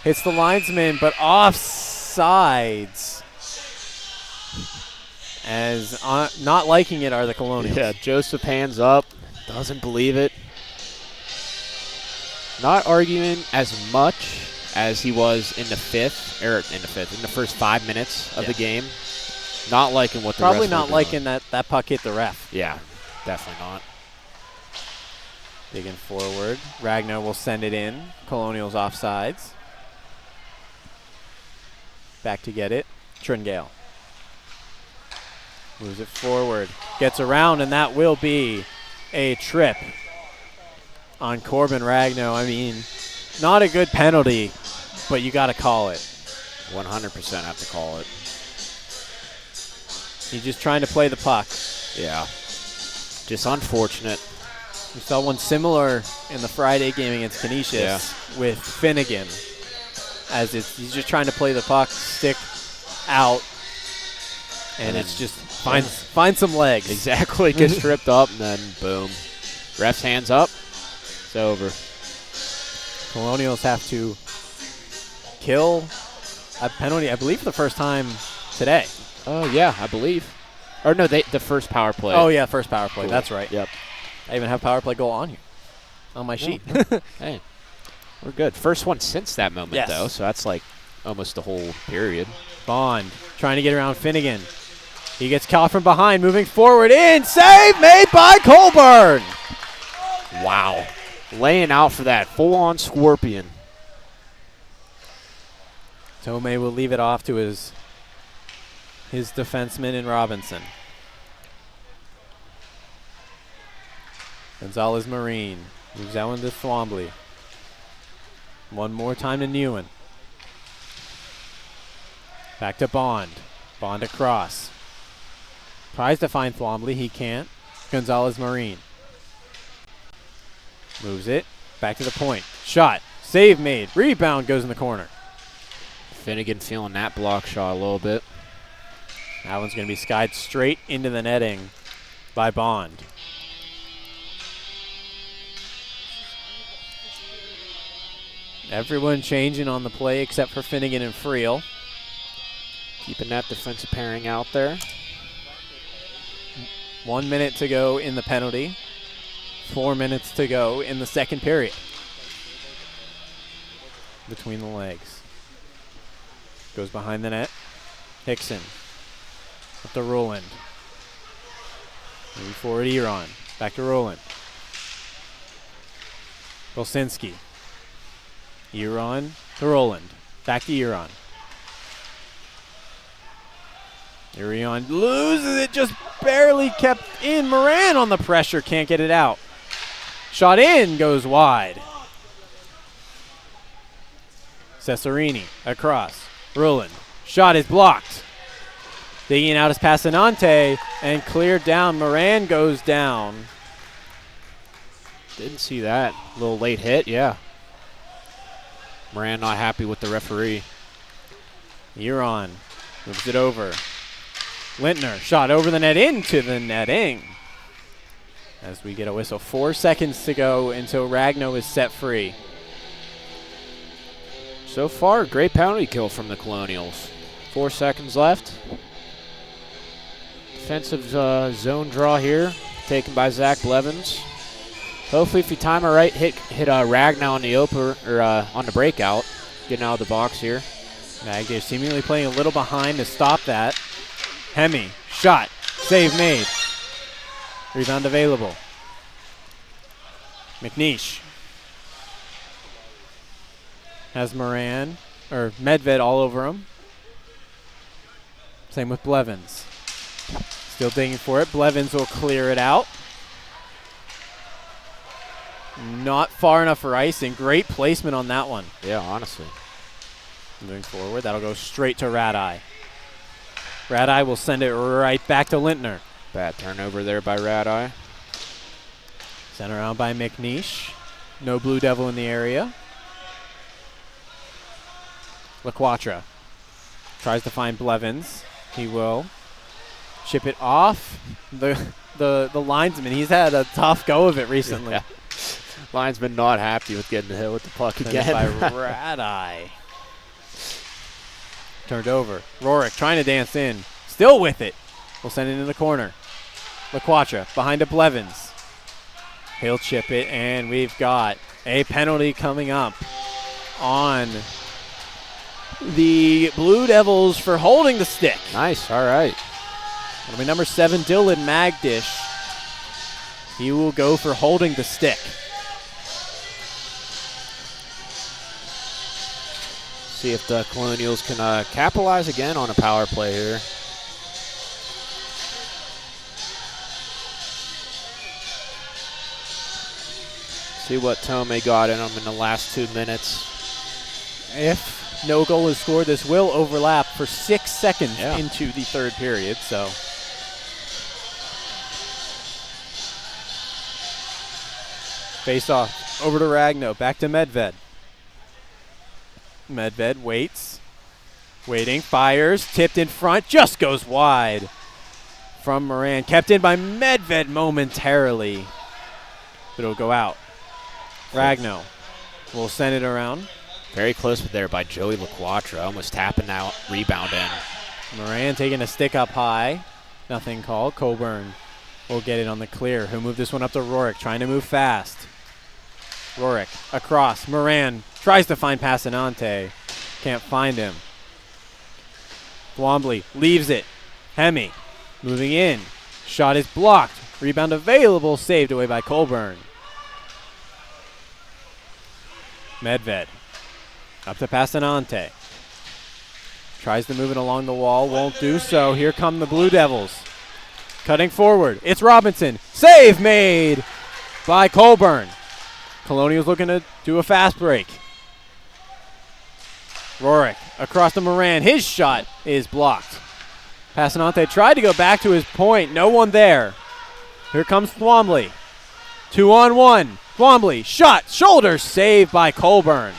Hits the linesman, but offsides. As not liking it are the Colonials. Yeah, Joseph hands up. Doesn't believe it. Not arguing as much as he was in the first 5 minutes of the game. Not liking what the refs Probably not were liking doing. that puck hit the ref. Yeah, definitely not. Digging forward. Ragnar will send it in. Colonials offsides. Back to get it. Tringale. Moves it forward. Gets around, and that will be a trip on Corbin Ragnow. I mean, not a good penalty, but you got to call it. 100% have to call it. He's just trying to play the puck. Yeah. Just unfortunate. We saw one similar in the Friday game against Canisius with Finnegan. As he's just trying to play the puck, stick out, and it's just find some legs. Exactly. Gets tripped up, and then boom. Ref's hands up. It's over. Colonials have to kill a penalty, I believe, for the first time today. Oh, yeah, I believe. Or no, the first power play. Oh, yeah, first power play. Cool. That's right. Yep. I even have power play goal on here, on my sheet. Hey, we're good. First one since that moment, Yes. though, so that's like almost the whole period. Bond trying to get around Finnegan. He gets caught from behind, moving forward in. Save made by Colburn. Wow. Laying out for that full-on scorpion. Tome will leave it off to his defenseman in Robinson. Gonzalez Marine moves that one to Thwombly. One more time to Newen. Back to Bond. Bond across. Tries to find Thwombly. He can't. Gonzalez Marine. Moves it. Back to the point. Shot. Save made. Rebound goes in the corner. Finnegan feeling that block shot a little bit. That one's going to be skied straight into the netting by Bond. Everyone changing on the play except for Finnegan and Friel. Keeping that defensive pairing out there. 1 minute to go in the penalty. 4 minutes to go in the second period. Between the legs. Goes behind the net. Hickson. Up to Roland. Moving forward, Eron. Back to Roland. Bolsinski. Eron to Roland. Back to Eron. Eron loses it, just barely kept in. Moran on the pressure, can't get it out. Shot in, goes wide. Cesarini across. Roland. Shot is blocked. Digging out is Passanante and cleared down. Moran goes down. Didn't see that. A little late hit, yeah. Moran not happy with the referee. Euron moves it over. Lintner shot over the net into the netting. As we get a whistle. 4 seconds to go until Ragno is set free. So far, great penalty kill from the Colonials. 4 seconds left. Defensive zone draw here, taken by Zach Blevins. Hopefully, if you time it right, hit Ragnow on the on the breakout, getting out of the box here. Magdish seemingly playing a little behind to stop that. Hemi, shot, save made. Rebound available. McNeish has Moran, or Medved all over him. Same with Blevins. Still digging for it. Blevins will clear it out. Not far enough for icing. Great placement on that one. Yeah, honestly. Moving forward, that'll go straight to Radai. Radai will send it right back to Lintner. Bad turnover there by Radai. Sent around by McNeish. No Blue Devil in the area. LaQuatra tries to find Blevins. He will chip it off. The linesman, he's had a tough go of it recently. Yeah. Linesman not happy with getting hit with the puck Sent again. it by Radai. Turned over. Rorick trying to dance in. Still with it. We'll send it in the corner. LaQuatra behind to Blevins. He'll chip it, and we've got a penalty coming up on the Blue Devils for holding the stick. Nice, all right. It'll be number 7, Dylan Magdish. He will go for holding the stick. See if the Colonials can capitalize again on a power play here. See what Tomei got in him in the last 2 minutes. If no goal is scored, this will overlap for 6 seconds into the third period. So face off over to Ragno, back to Medved. Medved waits, waiting, fires, tipped in front, just goes wide from Moran. Kept in by Medved momentarily, but it'll go out. Ragno will send it around. Very close there by Joey LaQuatra, almost tapping out, rebound in. Moran taking a stick up high. Nothing called. Coburn will get it on the clear. He'll move this one up to Rorick, trying to move fast. Rorick across. Moran tries to find Passanante. Can't find him. Twombly leaves it. Hemi moving in. Shot is blocked. Rebound available. Saved away by Colburn. Medved up to Passanante. Tries to move it along the wall. Won't do so. Here come the Blue Devils. Cutting forward. It's Robinson. Save made by Colburn. Colonials looking to do a fast break. Rorick across to Moran. His shot is blocked. Passanante tried to go back to his point. No one there. Here comes Twombly. 2-on-1. Twombly, shot, shoulder, saved by Colburn.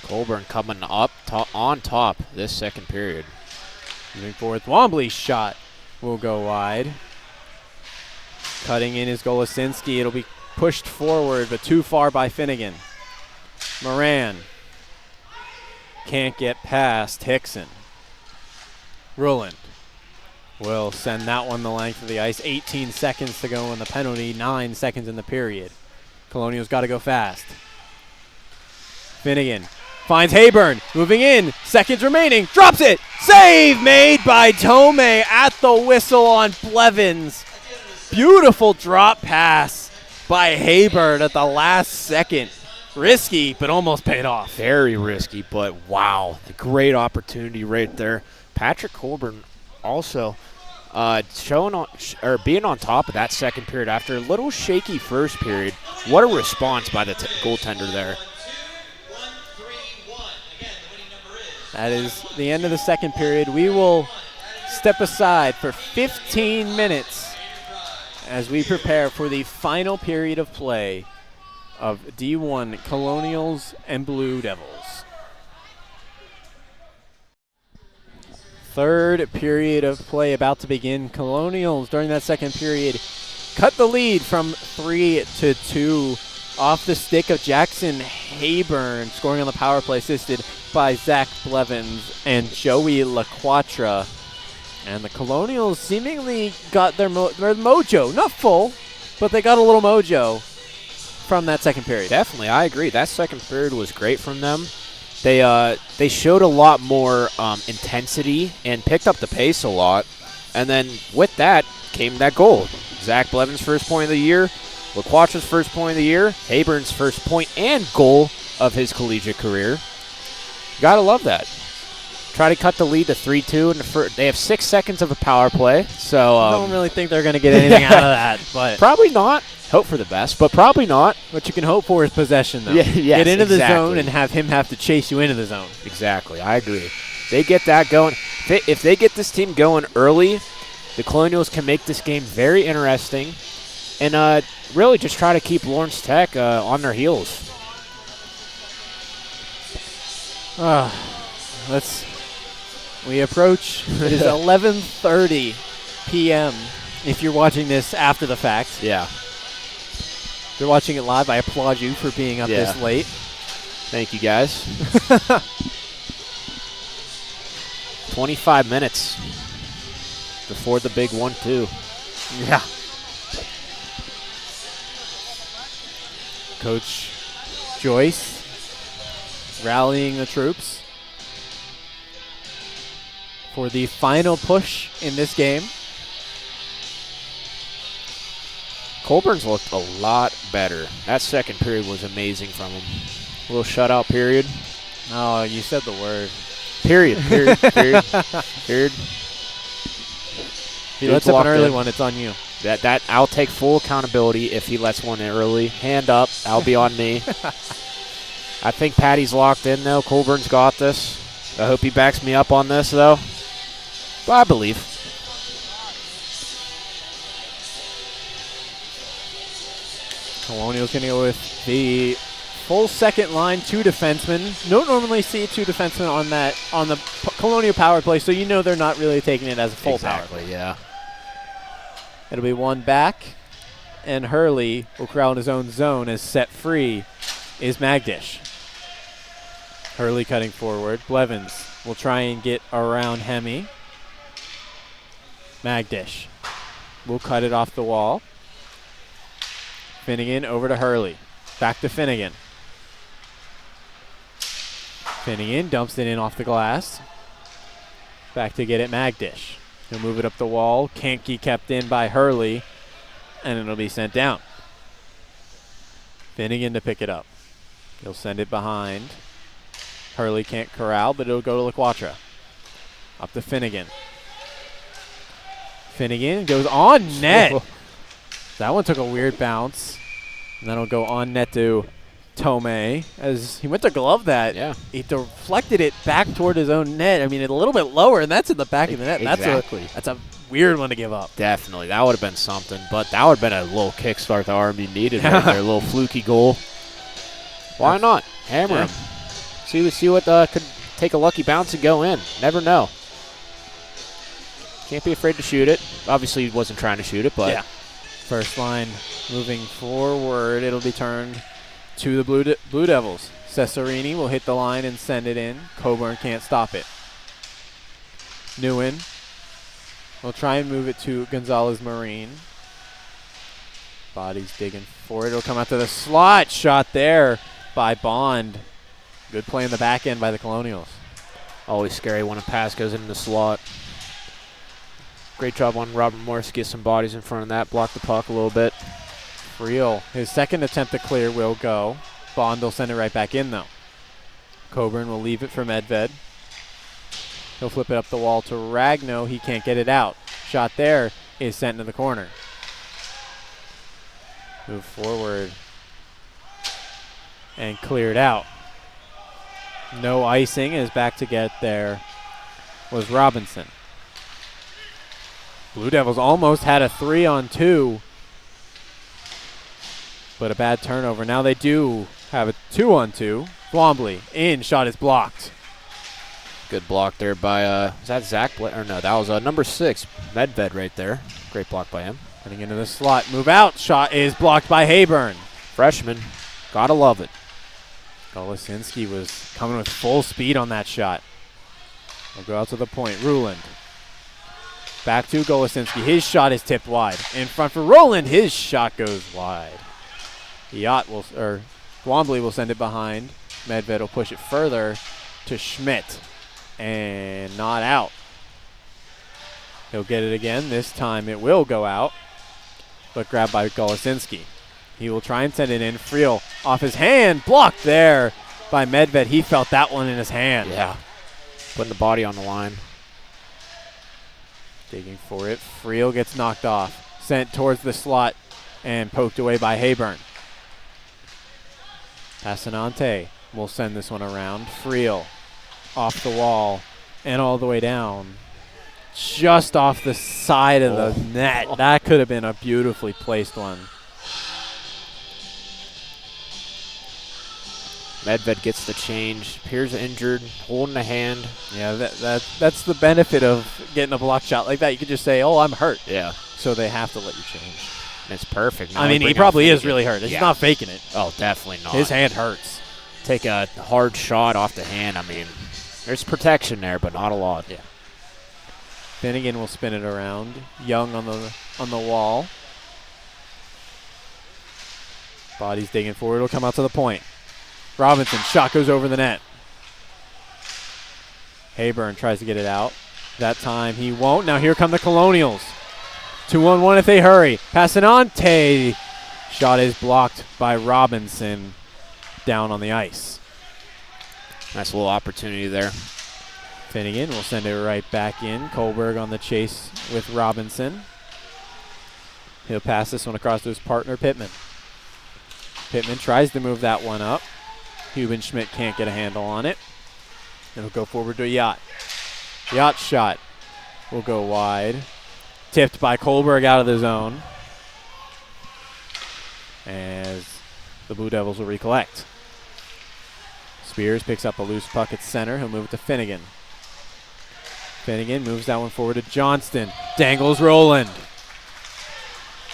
Colburn coming up on top this second period. Moving forward, Twombly's shot will go wide. Cutting in is Golosinski. It'll be pushed forward, but too far by Finnegan. Moran can't get past Hickson. Ruland will send that one the length of the ice. 18 seconds to go in the penalty, 9 seconds in the period. Colonials got to go fast. Finnegan finds Hayburn, moving in, seconds remaining, drops it! Save made by Tome at the whistle on Blevins. Beautiful drop pass by Hayburn at the last second. Risky, but almost paid off. Very risky, but wow, a great opportunity right there. Patrick Colburn also showing on or being on top of that second period after a little shaky first period. What a response by the goaltender there. That is the end of the second period. We will step aside for 15 minutes as we prepare for the final period of play of D1 Colonials and Blue Devils. Third period of play about to begin. Colonials during that second period cut the lead from 3-2 off the stick of Jackson Hayburn, scoring on the power play, assisted by Zach Blevins and Joey LaQuatra. And the Colonials seemingly got their mojo, not full, but they got a little mojo from that second period. Definitely, I agree. That second period was great from them. They showed a lot more intensity and picked up the pace a lot. And then with that came that goal. Zach Blevins' first point of the year, LaQuatra's first point of the year, Hayburn's first point and goal of his collegiate career. Gotta love that. Try to cut the lead to 3-2. They have 6 seconds of a power play. So I don't really think they're going to get anything out of that. But probably not. Hope for the best, but probably not. What you can hope for is possession, though. Yeah, yes, get into the exactly. zone and have him have to chase you into the zone. Exactly. I agree. They get that going. If they get this team going early, the Colonials can make this game very interesting and really just try to keep Lawrence Tech on their heels. We approach. It is 11:30 p.m. if you're watching this after the fact. Yeah. If you're watching it live, I applaud you for being up this late. Thank you, guys. 25 minutes before the big 1-2. Yeah. Coach Joyce rallying the troops for the final push in this game. Colburn's looked a lot better. That second period was amazing from him. A little shutout period. Oh, you said the word. Period. Period. If he lets up an early one, it's on you. That I'll take full accountability if he lets one in early. Hand up. That'll be on me. I think Patty's locked in, though. Colburn's got this. I hope he backs me up on this, though. But I believe. Colonial's going to go with the full second line, 2 defensemen. Don't normally see 2 defensemen on the Colonial power play, so you know they're not really taking it as a full power play. Exactly, yeah. It'll be one back, and Hurley will crowd his own zone as set free is Magdish. Hurley cutting forward. Blevins will try and get around Hemi. Magdish will cut it off the wall. Finnegan over to Hurley. Back to Finnegan. Finnegan dumps it in off the glass. Back to get it Magdish. He'll move it up the wall. Can't be kept in by Hurley, and it'll be sent down. Finnegan to pick it up. He'll send it behind. Hurley can't corral, but it'll go to LaQuatra. Up to Finnegan. Finnegan goes on net. That one took a weird bounce. And then it'll go on net to Tome as he went to glove that. Yeah. He deflected it back toward his own net. I mean, a little bit lower, and that's in the back of the net. Exactly. That's a weird one to give up. Definitely. That would have been something, but that would have been a little kickstart the Army needed right there. A little fluky goal. Why not? Hammer him. See what could take a lucky bounce and go in. Never know. Can't be afraid to shoot it. Obviously, he wasn't trying to shoot it, but. Yeah. First line moving forward. It'll be turned to the Blue Devils. Cesarini will hit the line and send it in. Coburn can't stop it. Nguyen will try and move it to Gonzalez Marine. Body's digging for it. It'll come out to the slot. Shot there by Bond. Good play in the back end by the Colonials. Always scary when a pass goes in the slot. Great job on Robert Morris to get some bodies in front of that, block the puck a little bit. Friel, his second attempt to clear will go. Bond will send it right back in, though. Coburn will leave it for Medved. He'll flip it up the wall to Ragno. He can't get it out. Shot there is sent into the corner. Move forward and cleared out. No icing, as back to get there was Robinson. Blue Devils almost had a 3-on-2, but a bad turnover. Now they do have a 2-on-2. Twombly in, shot is blocked. Good block there by, is that Zach? Or no, that was number 6, Medved right there. Great block by him. Heading into the slot, move out, shot is blocked by Hayburn. Freshman, gotta love it. Golosinski was coming with full speed on that shot. We'll go out to the point, Ruland. Back to Golosinski, his shot is tipped wide. In front for Roland, his shot goes wide. Twombly will send it behind. Medved will push it further to Schmidt. And not out. He'll get it again. This time it will go out, but grabbed by Golosinski. He will try and send it in. Friel off his hand. Blocked there by Medved. He felt that one in his hand. Yeah. Putting the body on the line. Digging for it. Friel gets knocked off. Sent towards the slot and poked away by Hayburn. Passanante will send this one around. Friel off the wall and all the way down. Just off the side of the net. That could have been a beautifully placed one. Medved gets the change. Appears injured, holding a hand. Yeah, that's the benefit of getting a block shot like that. You could just say, oh, I'm hurt. Yeah. So they have to let you change. And it's perfect. I mean, he probably is really hurt. He's not faking it. Oh, definitely not. His hand hurts. Take a hard shot off the hand. I mean, there's protection there, but not a lot. Yeah. Finnegan will spin it around. Young on the wall. Body's digging forward. It'll come out to the point. Robinson, shot goes over the net. Hayburn tries to get it out. That time he won't. Now here come the Colonials. 2-on-1 if they hurry. Passanante. Shot is blocked by Robinson down on the ice. Nice little opportunity there. Finnegan will send it right back in. Kohlberg on the chase with Robinson. He'll pass this one across to his partner, Pittman. Pittman tries to move that one up. Hubenschmidt can't get a handle on it. It'll go forward to Yacht. Yacht's shot will go wide. Tipped by Kohlberg out of the zone. As the Blue Devils will recollect. Spears picks up a loose puck at center. He'll move it to Finnegan. Finnegan moves that one forward to Johnston. Dangles Roland.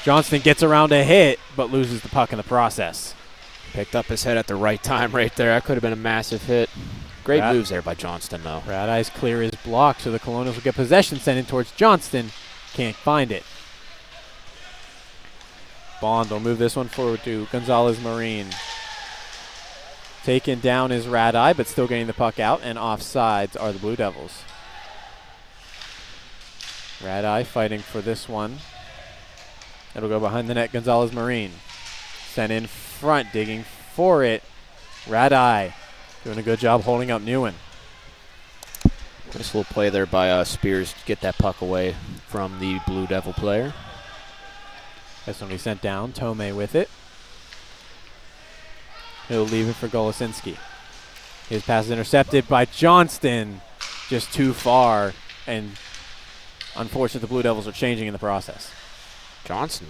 Johnston gets around a hit, but loses the puck in the process. Picked up his head at the right time right there. That could have been a massive hit. Great moves there by Johnston, though. Radey's clear his block, so the Colonials will get possession sent in towards Johnston. Can't find it. Bond will move this one forward to Gonzalez Marine. Taken down is Radey, but still getting the puck out, and offsides are the Blue Devils. Radey fighting for this one. It'll go behind the net, Gonzalez Marine. Sent in front, digging for it. Radey doing a good job holding up Nguyen. Nice little play there by Spears to get that puck away from the Blue Devil player. That's when he sent down. Tomei with it. He'll leave it for Golosinski. His pass is intercepted by Johnston. Just too far. And unfortunately, the Blue Devils are changing in the process. Johnson,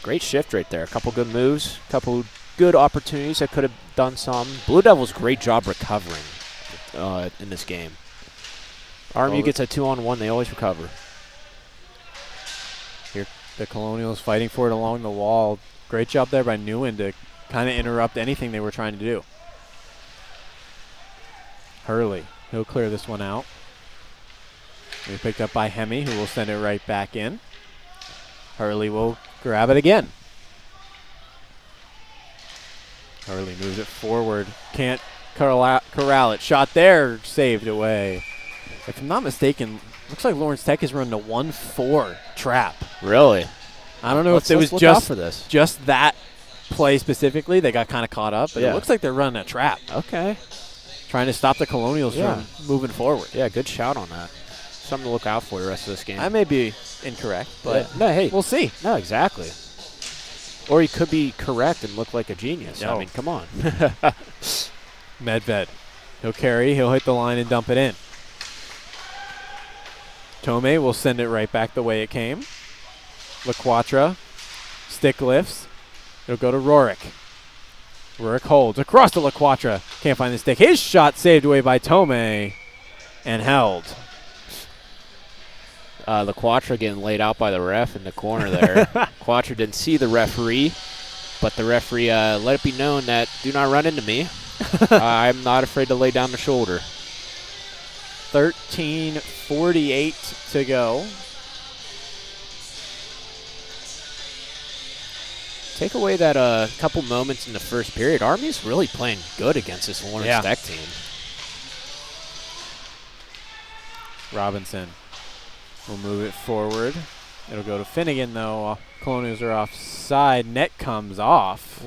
great shift right there. A couple good moves, a couple good opportunities that could have done some. Blue Devils, great job recovering in this game. RMU gets a 2-on-1, they always recover. Here, the Colonials fighting for it along the wall. Great job there by Nguyen to kind of interrupt anything they were trying to do. Hurley, he'll clear this one out. We picked up by Hemi, who will send it right back in. Hurley will grab it again. Hurley moves it forward. Can't corral it. Shot there, saved away. If I'm not mistaken, looks like Lawrence Tech is running a 1-4 trap. Really? I don't know if it was just that play specifically. They got kind of caught up, but it looks like they're running a trap. Okay. Trying to stop the Colonials from moving forward. Yeah, good shout on that. Something to look out for the rest of this game. I may be incorrect, but no, hey, we'll see. No, exactly. Or he could be correct and look like a genius. I mean, come on. Medved. He'll carry. He'll hit the line and dump it in. Tomei will send it right back the way it came. LaQuatra. Stick lifts. It'll go to Rorik. Rorik holds. Across to LaQuatra. Can't find the stick. His shot saved away by Tomei and held. LaQuatra getting laid out by the ref in the corner there. Quatra didn't see the referee, but the referee let it be known that do not run into me. I'm not afraid to lay down the shoulder. 13:48 to go. Take away that couple moments in the first period. Army's really playing good against this Lawrence Tech team. Robinson will move it forward. It'll go to Finnegan, though. Colonials are offside. Net comes off.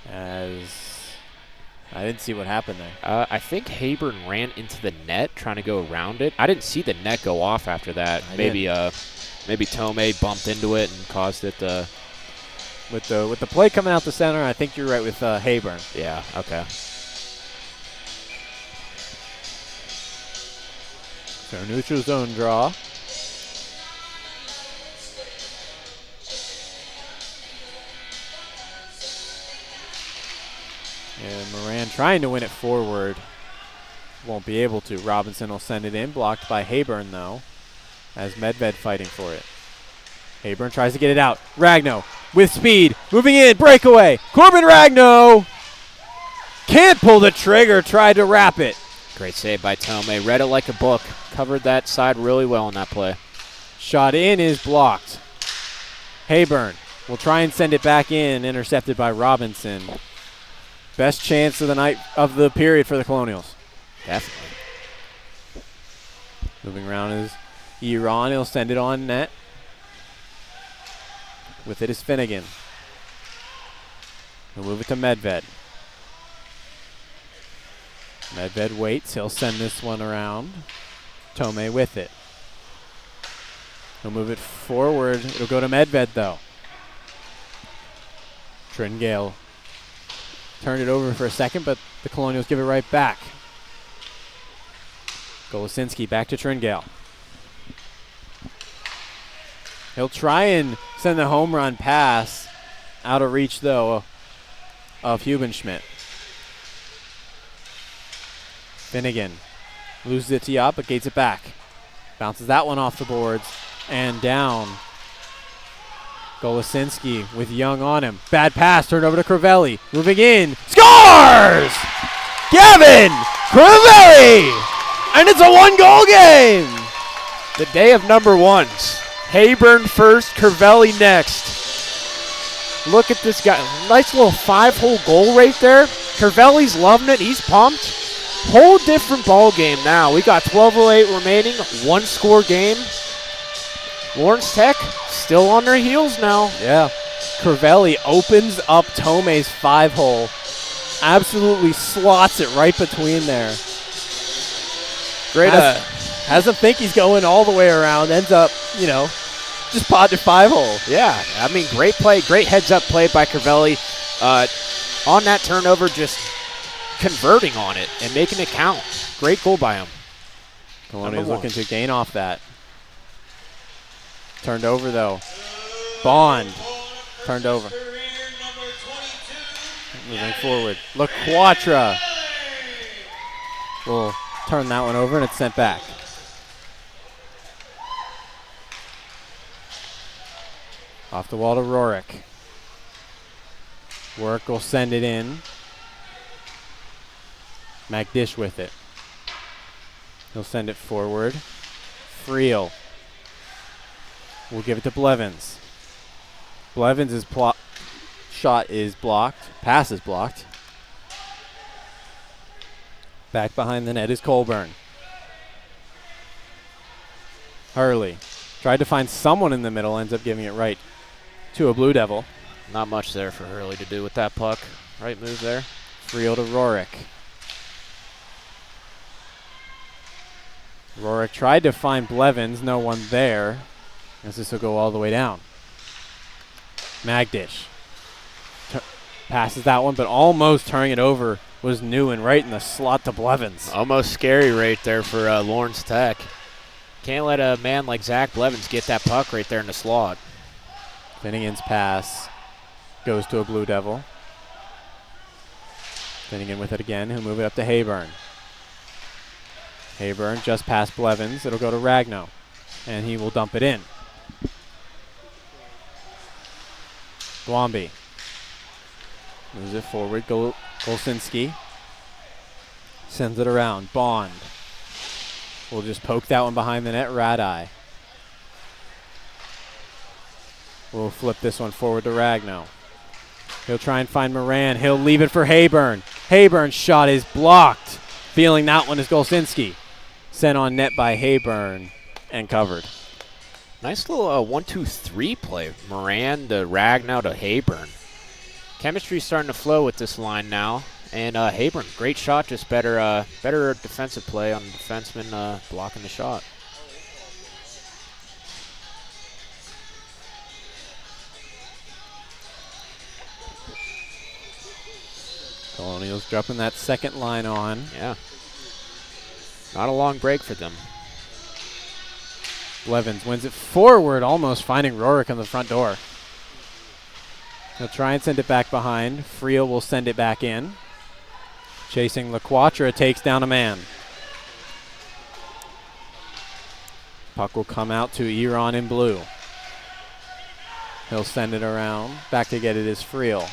As I didn't see what happened there. I think Hayburn ran into the net trying to go around it. I didn't see the net go off after that. Maybe Tomei bumped into it and caused it to. With the play coming out the center, I think you're right with Hayburn. Yeah, okay. So neutral zone draw. And Moran trying to win it forward. Won't be able to. Robinson will send it in. Blocked by Hayburn, though. As Medved fighting for it. Hayburn tries to get it out. Ragno with speed. Moving in. Breakaway. Corbin Ragno. Can't pull the trigger. Tried to wrap it. Great save by Tomei. Read it like a book. Covered that side really well in that play. Shot in is blocked. Hayburn will try and send it back in. Intercepted by Robinson. Best chance of the night of the period for the Colonials. Definitely. Moving around is Iran. He'll send it on net. With it is Finnegan. He'll move it to Medved. Medved waits. He'll send this one around. Tomei with it. He'll move it forward. It'll go to Medved, though. Tringale turned it over for a second, but the Colonials give it right back. Golosinski back to Tringale. He'll try and send the home run pass out of reach, though, of Hubenschmidt. Finnegan loses it to Yop, but gates it back. Bounces that one off the boards and down. Golosinski with Young on him. Bad pass, turned over to Crivelli. Moving in. Scores! Gavin Crivelli! And it's a one-goal game! The day of number ones. Hayburn first, Crivelli next. Look at this guy. Nice little 5-hole goal right there. Crivelli's loving it. He's pumped. Whole different ball game now. We got 12:08 remaining. One-score game. Lawrence Tech still on their heels now. Yeah. Crivelli opens up Tomei's 5-hole. Absolutely slots it right between there. Great. Has him think he's going all the way around. Ends up, just potted 5-hole. Yeah. I mean, great play. Great heads-up play by Crivelli. On that turnover, just converting on it and making it count. Great goal by him. Colonials looking to gain off that. Turned over, though. Bond. Turned over. Moving forward. LaQuatra will turn that one over, and it's sent back. Off the wall to Rorik. Rorik will send it in. Magdish with it. He'll send it forward. Friel will give it to Blevins. Blevins' shot is blocked. Pass is blocked. Back behind the net is Colburn. Hurley tried to find someone in the middle, ends up giving it right to a Blue Devil. Not much there for Hurley to do with that puck. Right move there. Friel to Rorik. Rorik tried to find Blevins, no one there. As this will go all the way down. Magdish passes that one, but almost turning it over was Newen right in the slot to Blevins. Almost scary right there for Lawrence Tech. Can't let a man like Zach Blevins get that puck right there in the slot. Finnegan's pass goes to a Blue Devil. Finnegan with it again. He'll move it up to Hayburn. Hayburn just past Blevins. It'll go to Ragno, and he will dump it in. Blomby moves it forward. Golsinski sends it around. Bond will just poke that one behind the net. Radai will flip this one forward to Ragno. He'll try and find Moran. He'll leave it for Hayburn. Hayburn's shot is blocked. Feeling that one is Golsinski. Sent on net by Hayburn and covered. Nice little 1-2-3 play. Moran to Ragnow to Hayburn. Chemistry's starting to flow with this line now. And Hayburn, great shot, just better defensive play on the defenseman blocking the shot. Colonials dropping that second line on. Yeah. Not a long break for them. Blevins wins it forward, almost finding Rorik on the front door. He'll try and send it back behind. Friel will send it back in. Chasing LaQuatra, takes down a man. Puck will come out to Eron in blue. He'll send it around. Back to get it is Friel.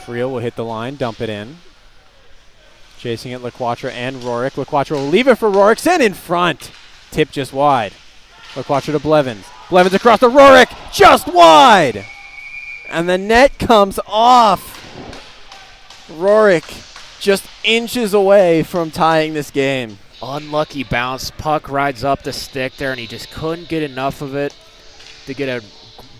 Friel will hit the line, dump it in. Chasing it, LaQuatra and Rorik. LaQuatra will leave it for Rorik, send in front. Tip just wide. LaQuatra to Blevins. Blevins across to Rorik, just wide. And the net comes off. Rorik just inches away from tying this game. Unlucky bounce. Puck rides up the stick there, and he just couldn't get enough of it to get a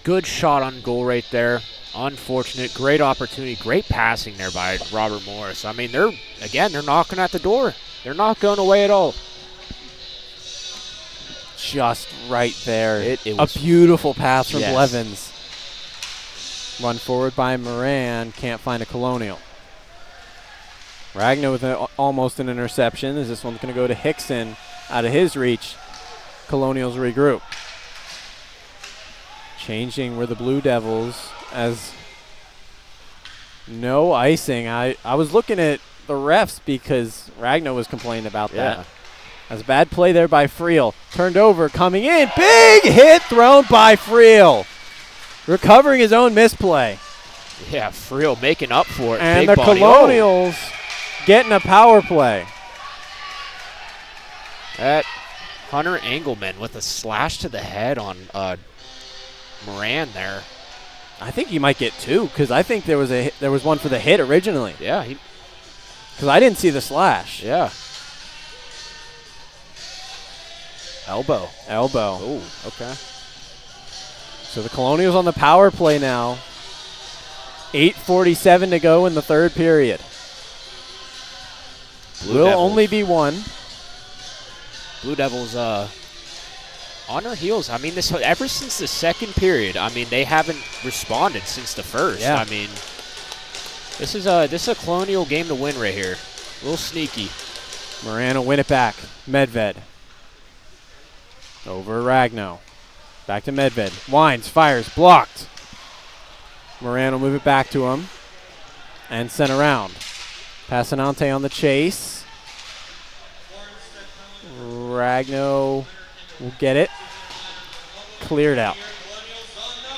good shot on goal right there. Unfortunate. Great opportunity. Great passing there by Robert Morris. I mean, they're knocking at the door. They're not going away at all. Just right there. It was a beautiful pass from yes. Blevins. Run forward by Moran. Can't find a Colonial. Ragnar with almost an interception. As this one's going to go to Hickson out of his reach. Colonials regroup. Changing were the Blue Devils as no icing. I was looking at the refs because Ragnar was complaining about that. That's a bad play there by Friel. Turned over, coming in. Big hit thrown by Friel. Recovering his own misplay. Yeah, Friel making up for it. And Big the body. Colonials getting a power play. That Hunter Engelman with a slash to the head on Moran there. I think he might get two because I think there was one for the hit originally. Yeah, because I didn't see the slash. Yeah. Elbow. Oh, okay. So the Colonials on the power play now. 8:47 to go in the third period. Will only be one. Blue Devils on their heels. I mean, ever since the second period, I mean, they haven't responded since the first. Yeah. I mean, this is a Colonial game to win right here. A little sneaky. Moran will win it back. Medved. Over Ragno. Back to Medved. Wines, fires, blocked. Moran will move it back to him. And sent around. Passanante on the chase. Ragno will get it. Cleared out.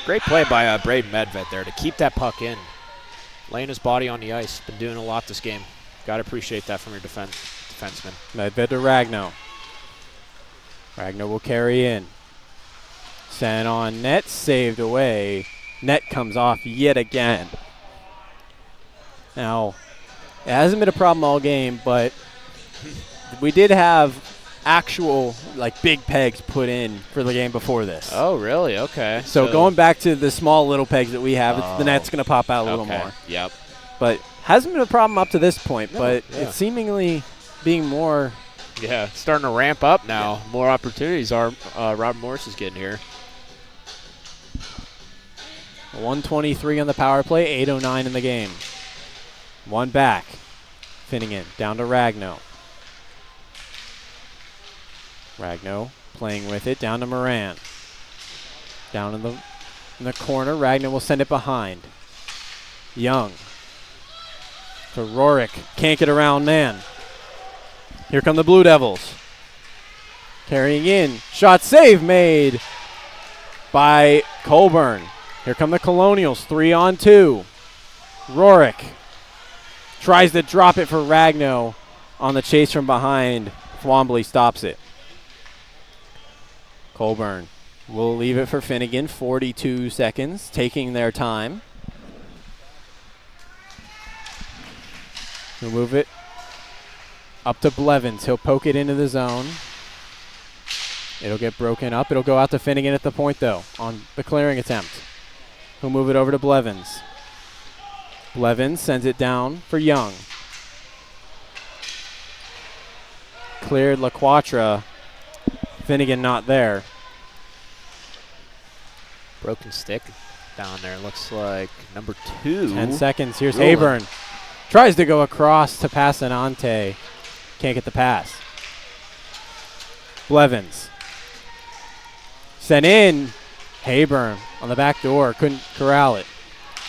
Great play by Braden Medved there to keep that puck in. Laying his body on the ice. Been doing a lot this game. Got to appreciate that from your defenseman. Medved to Ragno. Ragno will carry in. Sent on net, saved away. Net comes off yet again. Now, it hasn't been a problem all game, but we did have actual big pegs put in for the game before this. Oh, really? Okay. So going back to the small little pegs that we have, the net's going to pop out a little more. Yep. But hasn't been a problem up to this point, but yeah. it's seemingly being more. Yeah, it's starting to ramp up now. Yeah. More opportunities Robert Morris is getting here. 123 on the power play, 8:09 in the game. One back. Finnegan down to Ragno. Ragno playing with it, down to Moran. Down in the corner, Ragno will send it behind. Young to Rorik, can't get around man. Here come the Blue Devils. Carrying in, shot save made by Colburn. Here come the Colonials, 3-on-2. Rorik tries to drop it for Ragno on the chase from behind. Twombly stops it. Colburn will leave it for Finnegan, 42 seconds, taking their time. He'll move it up to Blevins. He'll poke it into the zone. It'll get broken up. It'll go out to Finnegan at the point, though, on the clearing attempt. He'll move it over to Blevins. Blevins sends it down for Young. Cleared LaQuatra. Finnegan not there. Broken stick down there. Looks like number 2. 10 seconds. Here's Rolling. Hayburn. Tries to go across to Passanante. Can't get the pass. Blevins. Sent in. Hayburn on the back door. Couldn't corral it.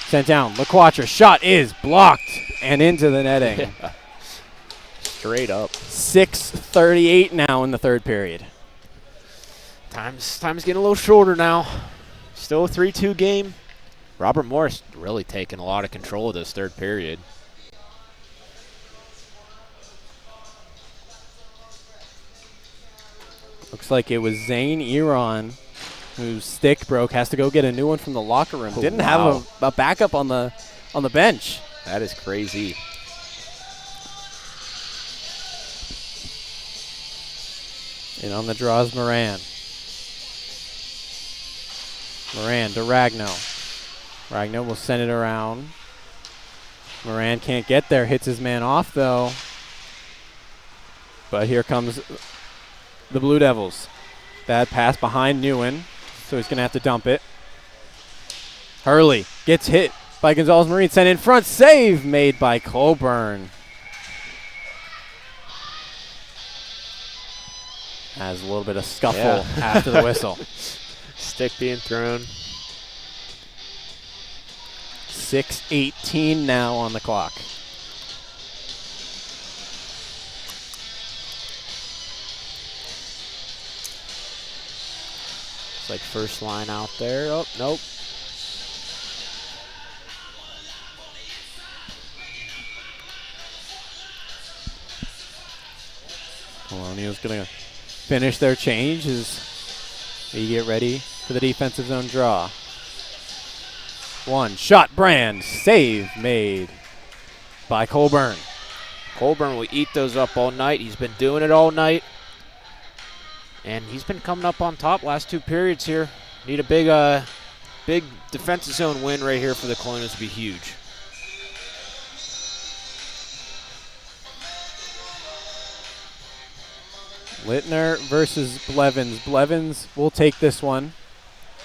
Sent down. LaQuatra. Shot is blocked and into the netting. Yeah. Straight up. 6:38 now in the third period. Time's getting a little shorter now. Still a 3-2 game. Robert Morris really taking a lot of control of this third period. Looks like it was Zane Eron whose stick broke. Has to go get a new one from the locker room. Oh, Didn't wow. have a backup on the bench. That is crazy. And on the draw is Moran. Moran to Ragno. Ragno will send it around. Moran can't get there. Hits his man off, though. But here comes the Blue Devils. Bad pass behind Newen, so he's going to have to dump it. Hurley gets hit by Gonzalez Marine. Sent in front. Save made by Colburn. Has a little bit of scuffle after the whistle. Stick being thrown. 6:18 now on the clock. It's like first line out there. Oh, nope. Colonials going to finish their change as we get ready for the defensive zone draw. One shot, Brand. Save made by Colburn. Colburn will eat those up all night. He's been doing it all night. And he's been coming up on top last 2 periods here. Need a big defensive zone win right here for the Colonials to be huge. Littner versus Blevins. Blevins will take this one,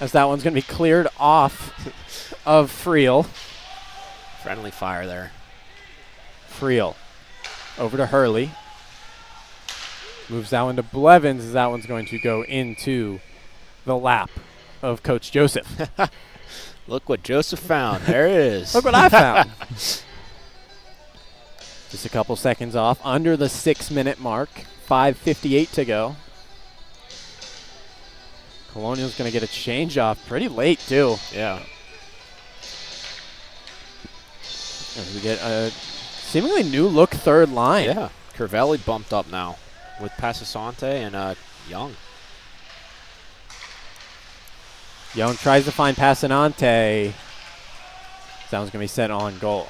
as that one's going to be cleared off of Friel. Friendly fire there. Friel over to Hurley. Moves that one to Blevins, as that one's going to go into the lap of Coach Joseph. Look what Joseph found. There it is. Look what I found. Just a couple seconds off, under the 6-minute mark. 5:58 to go. Colonial's going to get a change off pretty late, too. Yeah. As we get a seemingly new look third line. Yeah. Crivelli bumped up now with Passasante and Young. Young tries to find Passanante. That one's going to be set on goal.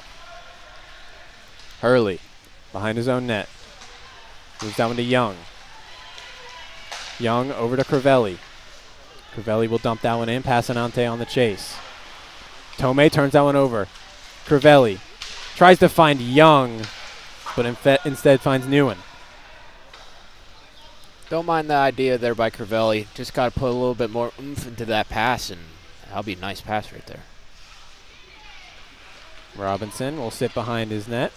Hurley behind his own net. Moves that one to Young. Young over to Crivelli. Crivelli will dump that one in. Passanante on the chase. Tomei turns that one over. Crivelli tries to find Young, but instead finds Newen. Don't mind the idea there by Crivelli. Just got to put a little bit more oomph into that pass, and that'll be a nice pass right there. Robinson will sit behind his net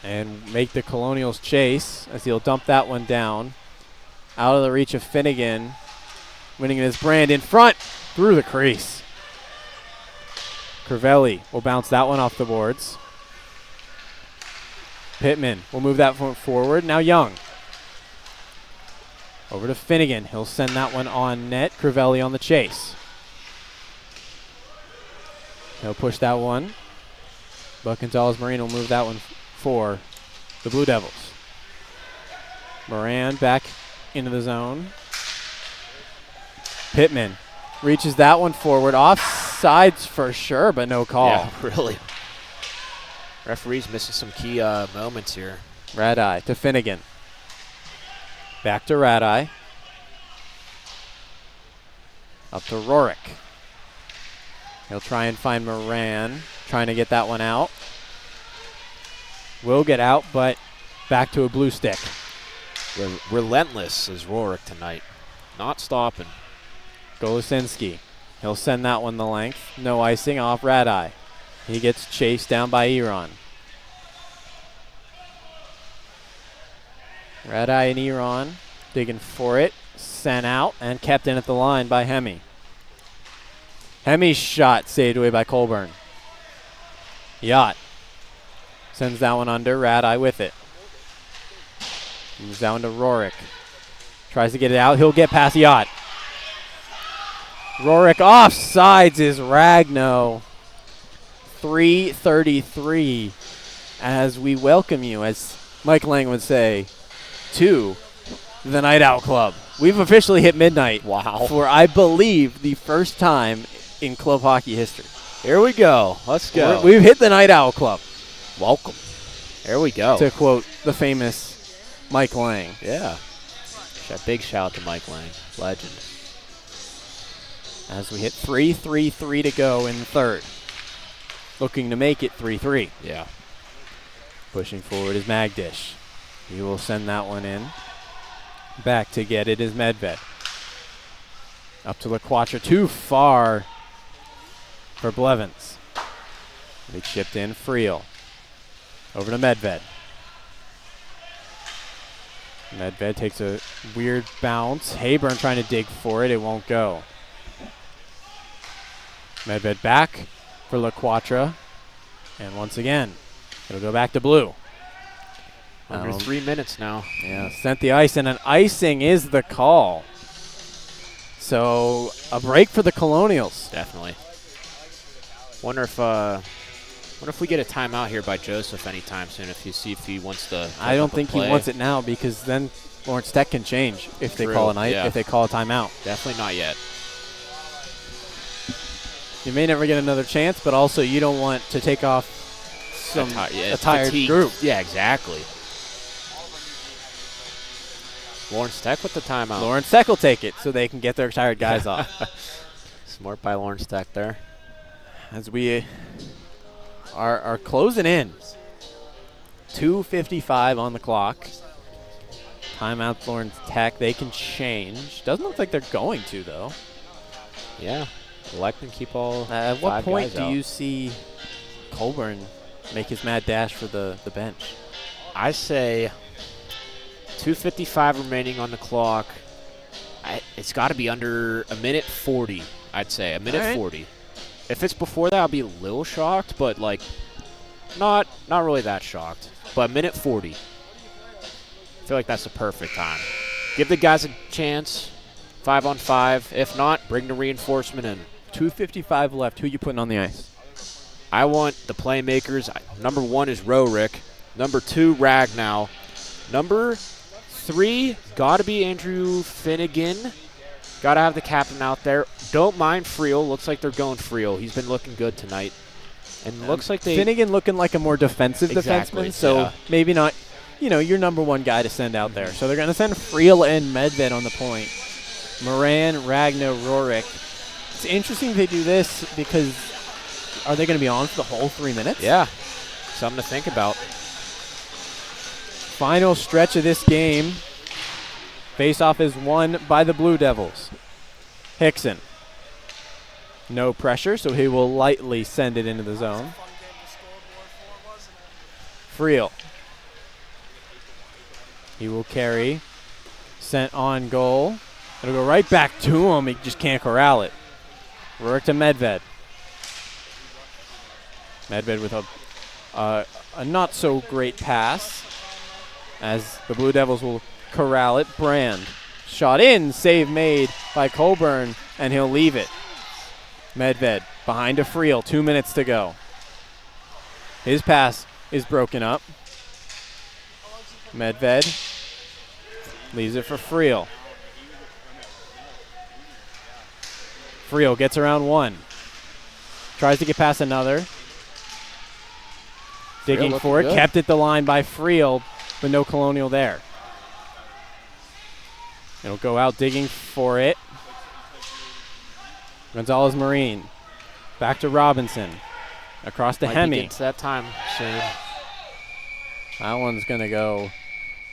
and make the Colonials chase as he'll dump that one down. Out of the reach of Finnegan. Winning it is Brand in front through the crease. Crivelli will bounce that one off the boards. Pittman will move that one forward. Now Young. Over to Finnegan. He'll send that one on net. Crivelli on the chase. He'll push that one. But Gonzalez Marine will move that one for the Blue Devils. Moran back into the zone. Pittman reaches that one forward. Offsides for sure, but no call. Yeah, really. Referee's missing some key moments here. Radai to Finnegan. Back to Radai. Up to Rorick. He'll try and find Moran. Trying to get that one out. Will get out, but back to a blue stick. Relentless is Rorick tonight. Not stopping. Golosinski. He'll send that one the length. No icing off Radai. He gets chased down by Eron. Radai and Eron digging for it. Sent out and kept in at the line by Hemi. Hemi's shot saved away by Colburn. Yacht sends that one under. Radai with it. Moves down to Rorick. Tries to get it out. He'll get past Yacht. Rorick offsides is Ragno. 3:33 as we welcome you, as Mike Lang would say, to the Night Owl Club. We've officially hit midnight. Wow. For, I believe, the first time in club hockey history. Here we go. Let's go. We've hit the Night Owl Club. Welcome. Here we go. To quote the famous Mike Lang. Yeah. Big shout out to Mike Lang. Legend. As we hit 3:33 to go in the third. Looking to make it 3-3. Yeah. Pushing forward is Magdish. He will send that one in. Back to get it is Medved. Up to LaQuatra. Too far for Blevins. They chipped in Friel. Over to Medved. Medved takes a weird bounce. Hayburn trying to dig for it. It won't go. Medved back for LaQuatra. And once again, it'll go back to blue. Under 3 minutes now. Yeah, sent the ice, and an icing is the call. So a break for the Colonials. Definitely. Wonder if we get a timeout here by Joseph anytime soon. If he wants to. I don't think he wants it now, because then Lawrence Tech can change if they call if they call a timeout. Definitely not yet. You may never get another chance, but also you don't want to take off a tired group. Yeah, exactly. Lawrence Tech with the timeout. Lawrence Tech will take it so they can get their tired guys off. Smart by Lawrence Tech there. As we are closing in. 2:55 on the clock. Timeout Lawrence Tech. They can change. Doesn't look like they're going to, though. Yeah. Elect and keep all At what point do out. you see Colburn make his mad dash for the bench? I say 2:55 remaining on the clock. It's got to be under a minute 40, I'd say. A minute 40. If it's before that, I'll be a little shocked, but like not really that shocked. But a minute 40. I feel like that's the perfect time. Give the guys a chance 5-on-5. If not, bring the reinforcement in. 2:55 left. Who you putting on the ice? I want the playmakers. Number 1 is Rorick. Number 2, Ragnow. Number 3, got to be Andrew Finnegan. Got to have the captain out there. Don't mind Friel. Looks like they're going Friel. He's been looking good tonight. And looks like they... Finnegan looking like a more defensive Exactly, defenseman, so maybe not, your number 1 guy to send out there. So they're going to send Friel and Medved on the point. Moran, Ragnow, Rorick. It's interesting they do this because are they going to be on for the whole 3 minutes? Yeah, something to think about. Final stretch of this game. Face-off is won by the Blue Devils. Hickson. No pressure, so he will lightly send it into the zone. Friel. He will carry. Sent on goal. It'll go right back to him. He just can't corral it. Rourke to Medved. Medved with a not-so-great pass as the Blue Devils will corral it. Brand. Shot in. Save made by Colburn, and he'll leave it. Medved behind to Friel. 2 minutes to go. His pass is broken up. Medved leaves it for Friel. Friel gets around 1. Tries to get past another. Digging for it. Good. Kept at the line by Friel, but no Colonial there. It'll go out digging for it. Gonzalez Marine. Back to Robinson. Across to Hemi. It's that time soon. That one's going to go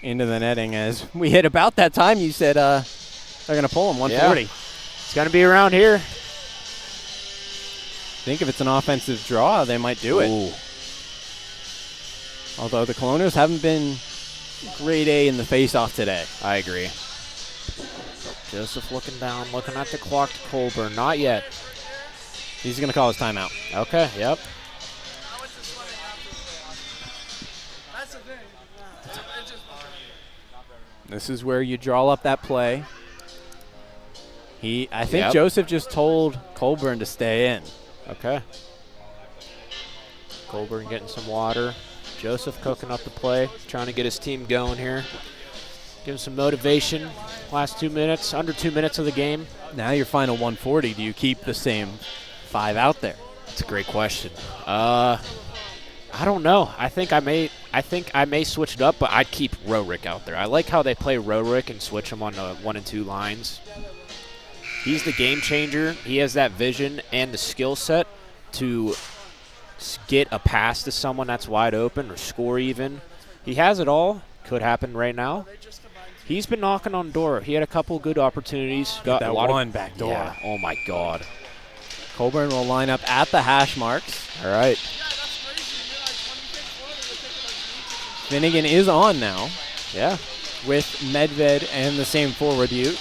into the netting as we hit about that time. You said they're going to pull him, 140. Yeah. It's going to be around here. Think if it's an offensive draw, they might do it. Ooh. Although the Colonials haven't been grade A in the face-off today. I agree. Joseph looking down, looking at the clock to Colburn. Not yet. He's going to call his timeout. Okay, yep. This is where you draw up that play. I think Yep. Joseph just told Colburn to stay in. Okay. Colburn getting some water. Joseph cooking up the play, trying to get his team going here. Give him some motivation. Last 2 minutes, under 2 minutes of the game. Now your final 140. Do you keep the same 5 out there? That's a great question. I don't know. I think I may switch it up, but I'd keep Rorick out there. I like how they play Rorick and switch him on the 1 and 2 lines. He's the game changer. He has that vision and the skill set to get a pass to someone that's wide open or score even. He has it all. Could happen right now. He's been knocking on the door. He had a couple good opportunities. Got that a lot one of back door. Yeah. Oh my God. Colburn will line up at the hash marks. All right. Finnegan is on now Yeah. with Medved and the same forward Ute.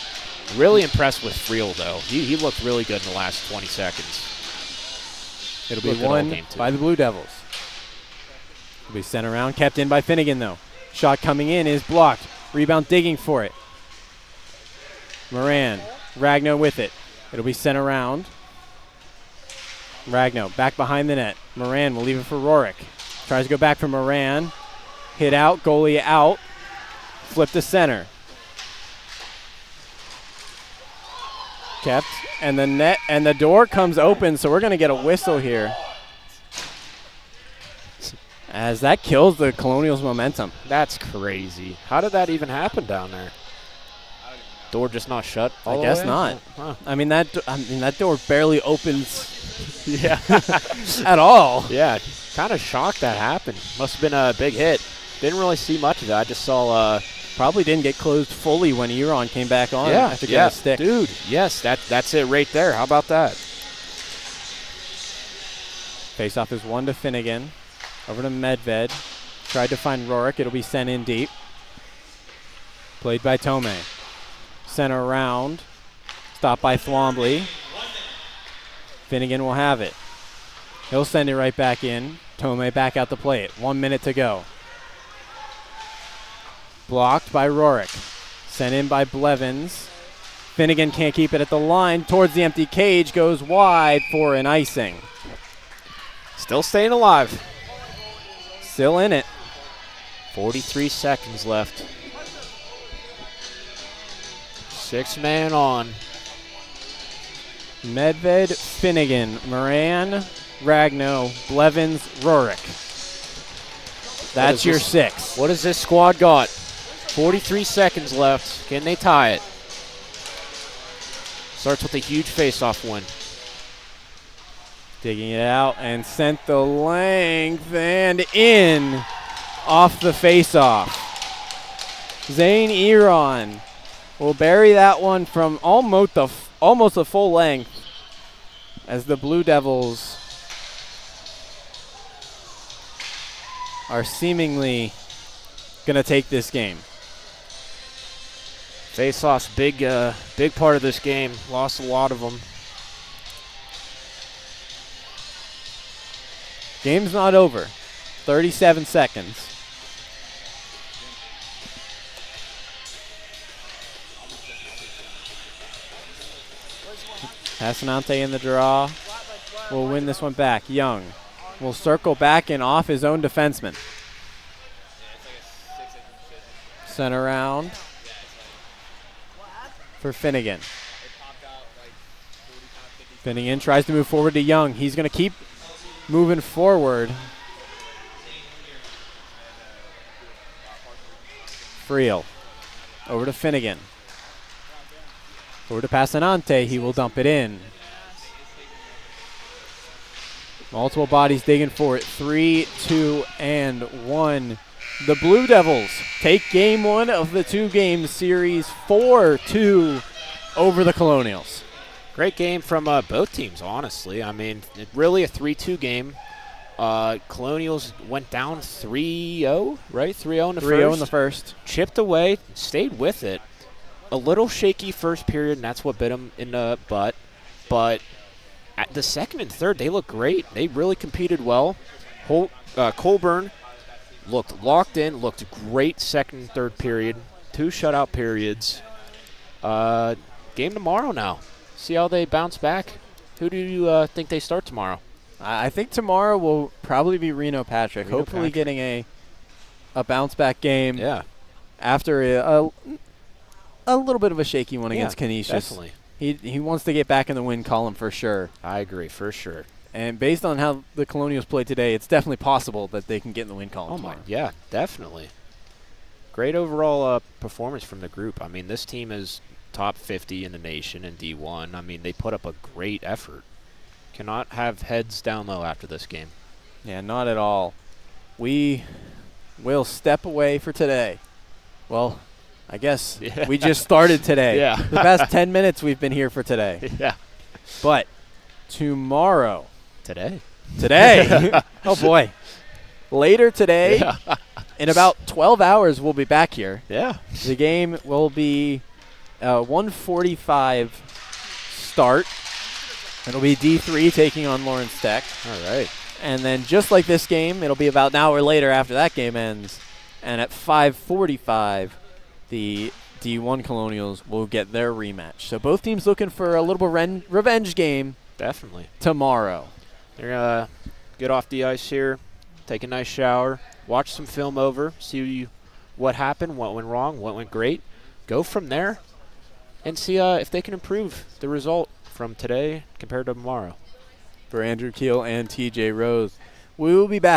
Really impressed with Friel, though. He looked really good in the last 20 seconds. It'll be Looked good all won game, too. by the Blue Devils. It'll be sent around, kept in by Finnegan, though. Shot coming in is blocked. Rebound digging for it. Moran. Ragnow with it. It'll be sent around. Ragnow back behind the net. Moran will leave it for Rorick. Tries to go back for Moran. Hit out. Goalie out. Flip to center. Kept. And the net and the door comes open, so we're going to get a whistle here. As that kills the Colonials' momentum. That's crazy. How did that even happen down there? Door just not shut all I the guess way? not. Huh. I mean that door barely opens Yeah. at all. Yeah. Kind of shocked that happened. Must have been a big hit. Didn't really see much of that. I just saw Probably didn't get closed fully when Euron came back on after getting a stick. Dude, yes, that's it right there. How about that? Faceoff is 1 to Finnegan. Over to Medved. Tried to find Rorick. It'll be sent in deep. Played by Tome. Sent around. Stopped by Thwombly. Finnegan will have it. He'll send it right back in. Tome back out to play it. 1 minute to go. Blocked by Rorick. Sent in by Blevins. Finnegan can't keep it at the line. Towards the empty cage, goes wide for an icing. Still staying alive. Still in it. 43 seconds left. 6-man on. Medved, Finnegan, Moran, Ragno, Blevins, Rurik. That's your 6. What has this squad got? 43 seconds left. Can they tie it? Starts with a huge face-off win. Digging it out and sent the length and in off the face-off. Zane Eron will bury that one from almost the full length as the Blue Devils are seemingly going to take this game. Face-off's big part of this game. Lost a lot of them. Game's not over. 37 seconds. Passanante in the draw. Will win this one back. Young will circle back and off his own defenseman. Sent around for Finnegan. Finnegan tries to move forward to Young. He's going to keep moving forward. Friel over to Finnegan. Over to Passanante. He will dump it in. Multiple bodies digging for it. 3, 2, and 1. The Blue Devils take game 1 of the 2-game series 4-2 over the Colonials. Great game from both teams, honestly. I mean, really a 3-2 game. Colonials went down 3-0, right? 3-0 in the 3-0 in the first. Chipped away, stayed with it. A little shaky first period, and that's what bit them in the butt. But at the second and third, they looked great. They really competed well. Colburn looked locked in, looked great second and third period. 2 shutout periods. Game tomorrow now. See how they bounce back. Who do you think they start tomorrow? I think tomorrow will probably be Reno Patrick. Hopefully getting a bounce back game. Yeah. After a little bit of a shaky one against Canisius. Definitely. He wants to get back in the win column for sure. I agree, for sure. And based on how the Colonials played today, it's definitely possible that they can get in the win column tomorrow. Yeah, definitely. Great overall performance from the group. I mean, this team is top 50 in the nation in D1. I mean, they put up a great effort. Cannot have heads down low after this game. Yeah, not at all. We will step away for today. Well, I guess we just started today. Yeah. The past 10 minutes we've been here for today. Yeah. But tomorrow. Today. Oh, boy. Later today, in about 12 hours, we'll be back here. Yeah. The game will be 1:45 start. It'll be D3 taking on Lawrence Tech. All right. And then just like this game, it'll be about an hour later after that game ends. And at 5:45, the D1 Colonials will get their rematch. So both teams looking for a little revenge game. Definitely. Tomorrow. They're going to get off the ice here, take a nice shower, watch some film over, see what happened, what went wrong, what went great. Go from there and see if they can improve the result from today compared to tomorrow. For Andrew Keel and TJ Rose, we will be back.